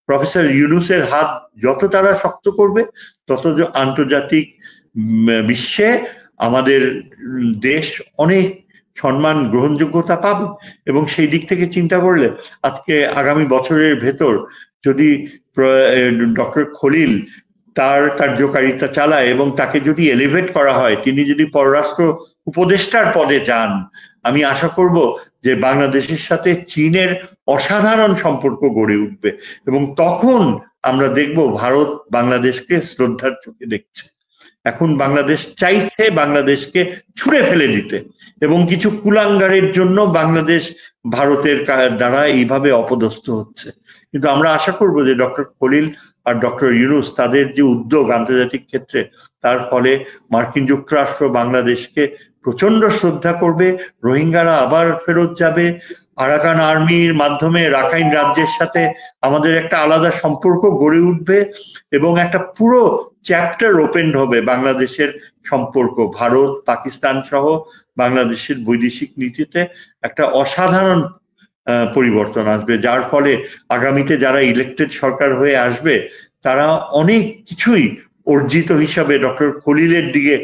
প্রফেসর ইউনূসের হাত যত তারা শক্ত করবে, তত আন্তর্জাতিক বিশ্বে আমাদের দেশ অনেক সম্মান, গ্রহণযোগ্যতা পাবে। এবং সেই দিক থেকে চিন্তা করলে আজকে আগামী বছরের ভেতর যদি ডক্টর খলিল তার কার্যকারিতা চালায় এবং তাকে যদি এলিভেট করা হয়, তিনি যদি পররাষ্ট্র উপদেষ্টার পদে যান, আমি আশা করব যে বাংলাদেশের সাথে চীনের অসাধারণ সম্পর্ক গড়ে উঠবে, এবং তখন আমরা দেখব ভারত বাংলাদেশকে শ্রদ্ধার চোখে দেখছে। এখন বাংলাদেশ চাইছে বাংলাদেশকে ছুঁড়ে ফেলে দিতে, এবং কিছু কুলাঙ্গারের জন্য বাংলাদেশ ভারতের দ্বারা এইভাবে অপদস্থ হচ্ছে। কিন্তু আমরা আশা করব যে ডক্টর খলিল আর ডক্টর ইউনূস তাদের যে উদ্যোগ আন্তর্জাতিক ক্ষেত্রে, তার ফলে মার্কিন যুক্তরাষ্ট্র বাংলাদেশকে প্রচন্ড শ্রদ্ধা করবে, রোহিঙ্গারা আবার ফেরত যাবে, আরাকান আর্মির মাধ্যমে রাখাইন রাজ্যের সাথে আমাদের একটা আলাদা সম্পর্ক গড়ে উঠবে, এবং একটা পুরো চ্যাপ্টার ওপেন হবে বাংলাদেশের সম্পর্ক ভারত, পাকিস্তান সহ বাংলাদেশের বৈদেশিক নীতিতে একটা অসাধারণ পরিবর্তন আসবে, যার ফলে আগামীতে যারা ইলেক্টেড সরকার হয়ে আসবে তারা অনেক কিছুই অর্জিত হিসাবে ডক্টর খলিলের দিকে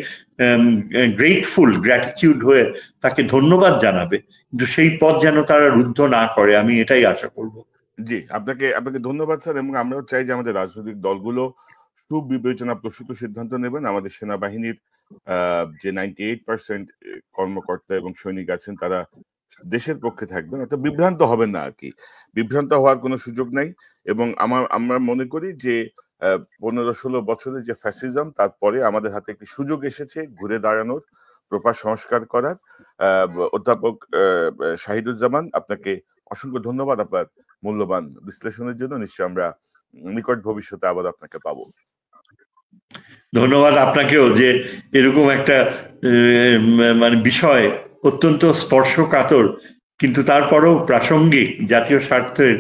গ্রেটফুল, গ্র্যাটিটিউড হয়ে তাকে ধন্যবাদ জানাবে, কিন্তু সেই পথ যেন তারা রুদ্ধ না করে, আমি এটাই আশা করব। জি, আপনাকে ধন্যবাদ স্যার। এবং আমরাও চাই যে আমাদের রাজনৈতিক দলগুলো সুবিবেচনা প্রসূত সিদ্ধান্ত নেবেন। আমাদের সেনাবাহিনীর যে 98% কর্মকর্তা এবং সৈনিক আছেন তারা দেশের পক্ষে থাকবেন। অর্থাৎ বিভ্রান্ত হবেন না আরকি। বিভ্রান্ত হওয়ার কোনো সুযোগ নাই এবং আমরা মনে করি যে ১৫-১৬ বছরের যে ফ্যাসিজম তারপরে আমাদের হাতে একটি সুযোগ এসেছে ঘুরে দাঁড়ানোর, প্রপার সংস্কার করার। অধ্যাপক শাহিদুজ্জামান আপনাকে অসংখ্য ধন্যবাদ আপনার মূল্যবান বিশ্লেষণের জন্য। নিশ্চয়ই আমরা নিকট ভবিষ্যতে আবার আপনাকে পাবো। ধন্যবাদ আপনাকেও যে এরকম একটা মানে বিষয় অত্যন্ত স্পর্শকাতর কিন্তু তারপরেও প্রাসঙ্গিক জাতীয় স্বার্থের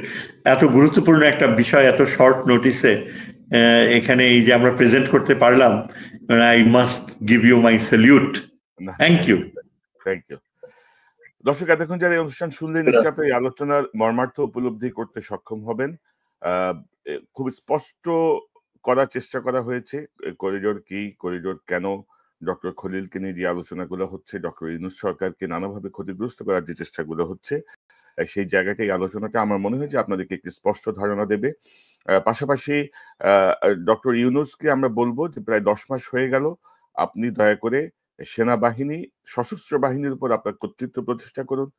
এত গুরুত্বপূর্ণ একটা বিষয় এত শর্ট নোটিসে এখানে এই যে আমরা প্রেজেন্ট করতে পারলাম, I must give you my salute. Thank you. Thank you. দর্শক এতক্ষণ যারা এই অনুষ্ঠান শুনলেন নিশ্চয়ই আপনি এই আলোচনার মর্মার্থ উপলব্ধি করতে সক্ষম হবেন। খুব স্পষ্ট করার চেষ্টা করা হয়েছে করিডোর কি, করিডোর কেন, ডক্টর খলিলকে নিয়ে যে আলোচনাগুলো হচ্ছে, ডক্টর ইউনূস সরকারকে নানাভাবে ক্ষতিগ্রস্ত করার যে চেষ্টাগুলো হচ্ছে, সেই জায়গাটা এই আলোচনাটা আমার মনে হয় যে আপনাদেরকে একটি স্পষ্ট ধারণা দেবে। পাশাপাশি ডক্টর ইউনূসকে আমরা বলবো যে প্রায় 10 মাস হয়ে গেল, আপনি দয়া করে সেনাবাহিনী, সশস্ত্র বাহিনীর উপর আপনার কর্তৃত্ব প্রতিষ্ঠা করুন।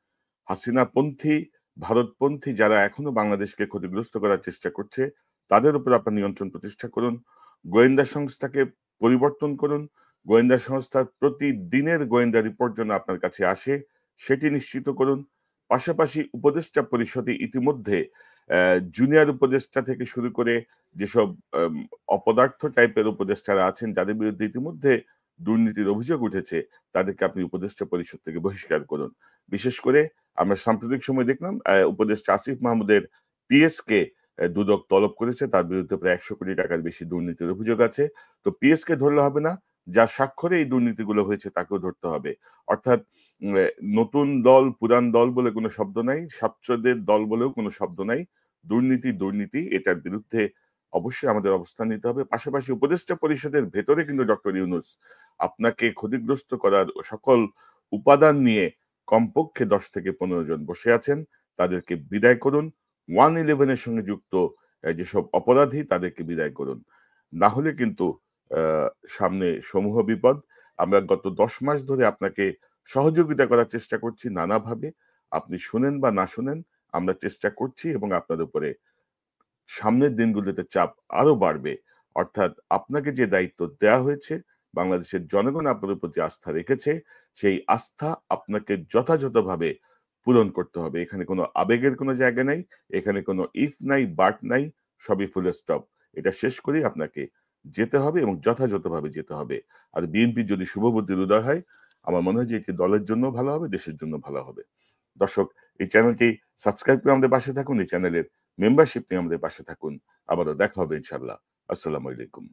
হাসিনাপন্থী, ভারতপন্থী যারা এখনো বাংলাদেশকে ক্ষতিগ্রস্ত করার চেষ্টা করছে, তাদের উপর আপনার নিয়ন্ত্রণ প্রতিষ্ঠা করুন। গোয়েন্দা সংস্থাকে পরিবর্তন করুন। গোয়েন্দা সংস্থার প্রতিদিনের গোয়েন্দা রিপোর্ট যেন আপনার কাছে আসে, সেটি নিশ্চিত করুন। পাশাপাশি উপদেষ্টা পরিষদে ইতিমধ্যে জুনিয়র উপদেষ্টা থেকে শুরু করে যেসব অপদার্থ টাইপের উপদেষ্টারা আছেন, যাদের বিরুদ্ধে ইতিমধ্যে দুর্নীতির অভিযোগ উঠেছে, তাদেরকে আপনি উপদেষ্টা পরিষদ থেকে বহিষ্কার করুন। বিশেষ করে আমরা সাম্প্রতিক সময় দেখলাম উপদেষ্টা আসিফ মাহমুদের পিএস কে দুদক তলব করেছে, তার বিরুদ্ধে প্রায় ১০০ কোটি টাকার বেশি দুর্নীতির অভিযোগ আছে। তো পিএস কে ধরলে হবে না, যার স্বাক্ষরে এই দুর্নীতিগুলো হয়েছে তাকেও ধরতে হবে। অর্থাৎ নতুন দল পুরান দল বলে কোনো শব্দ নাই, ছাত্রদের দল বলেও কোনো শব্দ নাই। দুর্নীতি দুর্নীতি, এটার বিরুদ্ধে অবশ্যই আমাদের অবস্থান নিতে হবে। পাশাপাশি উপদেষ্টা পরিষদের ভেতরে কিন্তু ডক্টর ইউনূস আপনাকে ক্ষতিগ্রস্ত করার সকল উপাদান নিয়ে কমপক্ষে ১০ থেকে ১৫ জন বসে আছেন, তাদেরকে বিদায় করুন। 111 এর সঙ্গে যুক্ত যেসব অপরাধী তাদেরকে বিদায় করুন। না হলে কিন্তু সামনে সমূহ বিপদ। আমরা গত ১০ মাস ধরে আপনাকে সহযোগিতা করার চেষ্টা করছি নানাভাবে। আপনি শুনেন বা না শুনেন, আমরা চেষ্টা করছি এবং আপনার উপরে সামনের দিনগুলোতে চাপ আরো বাড়বে। অর্থাৎ আপনাকে যে দায়িত্ব দেয়া হয়েছে, বাংলাদেশের জনগণ আপনার উপর যে আস্থা রেখেছে, সেই আস্থা আপনাকে যথাযথভাবে পূরণ করতে হবে। এখানে কোনো আবেগের কোনো জায়গা নাই, এখানে কোনো ইফ নাই, বাট নাই, সবই ফুল স্টপ। এটা শেষ করেই আপনাকে যেতে হবে এবং যথাযথভাবে যেতে হবে। আর বিএনপির যদি শুভবুদ্ধির উদয় হয়, আমার মনে হয় যে এটি দলের জন্য ভালো হবে, দেশের জন্য ভালো হবে। দর্শক, এই চ্যানেলটি সাবস্ক্রাইব করে আমাদের পাশে থাকুন। এই চ্যানেলের মেম্বারশিপ নিয়ে আমাদের পাশে থাকুন। আবারও দেখা হবে ইনশাআল্লাহ। আসসালামু আলাইকুম।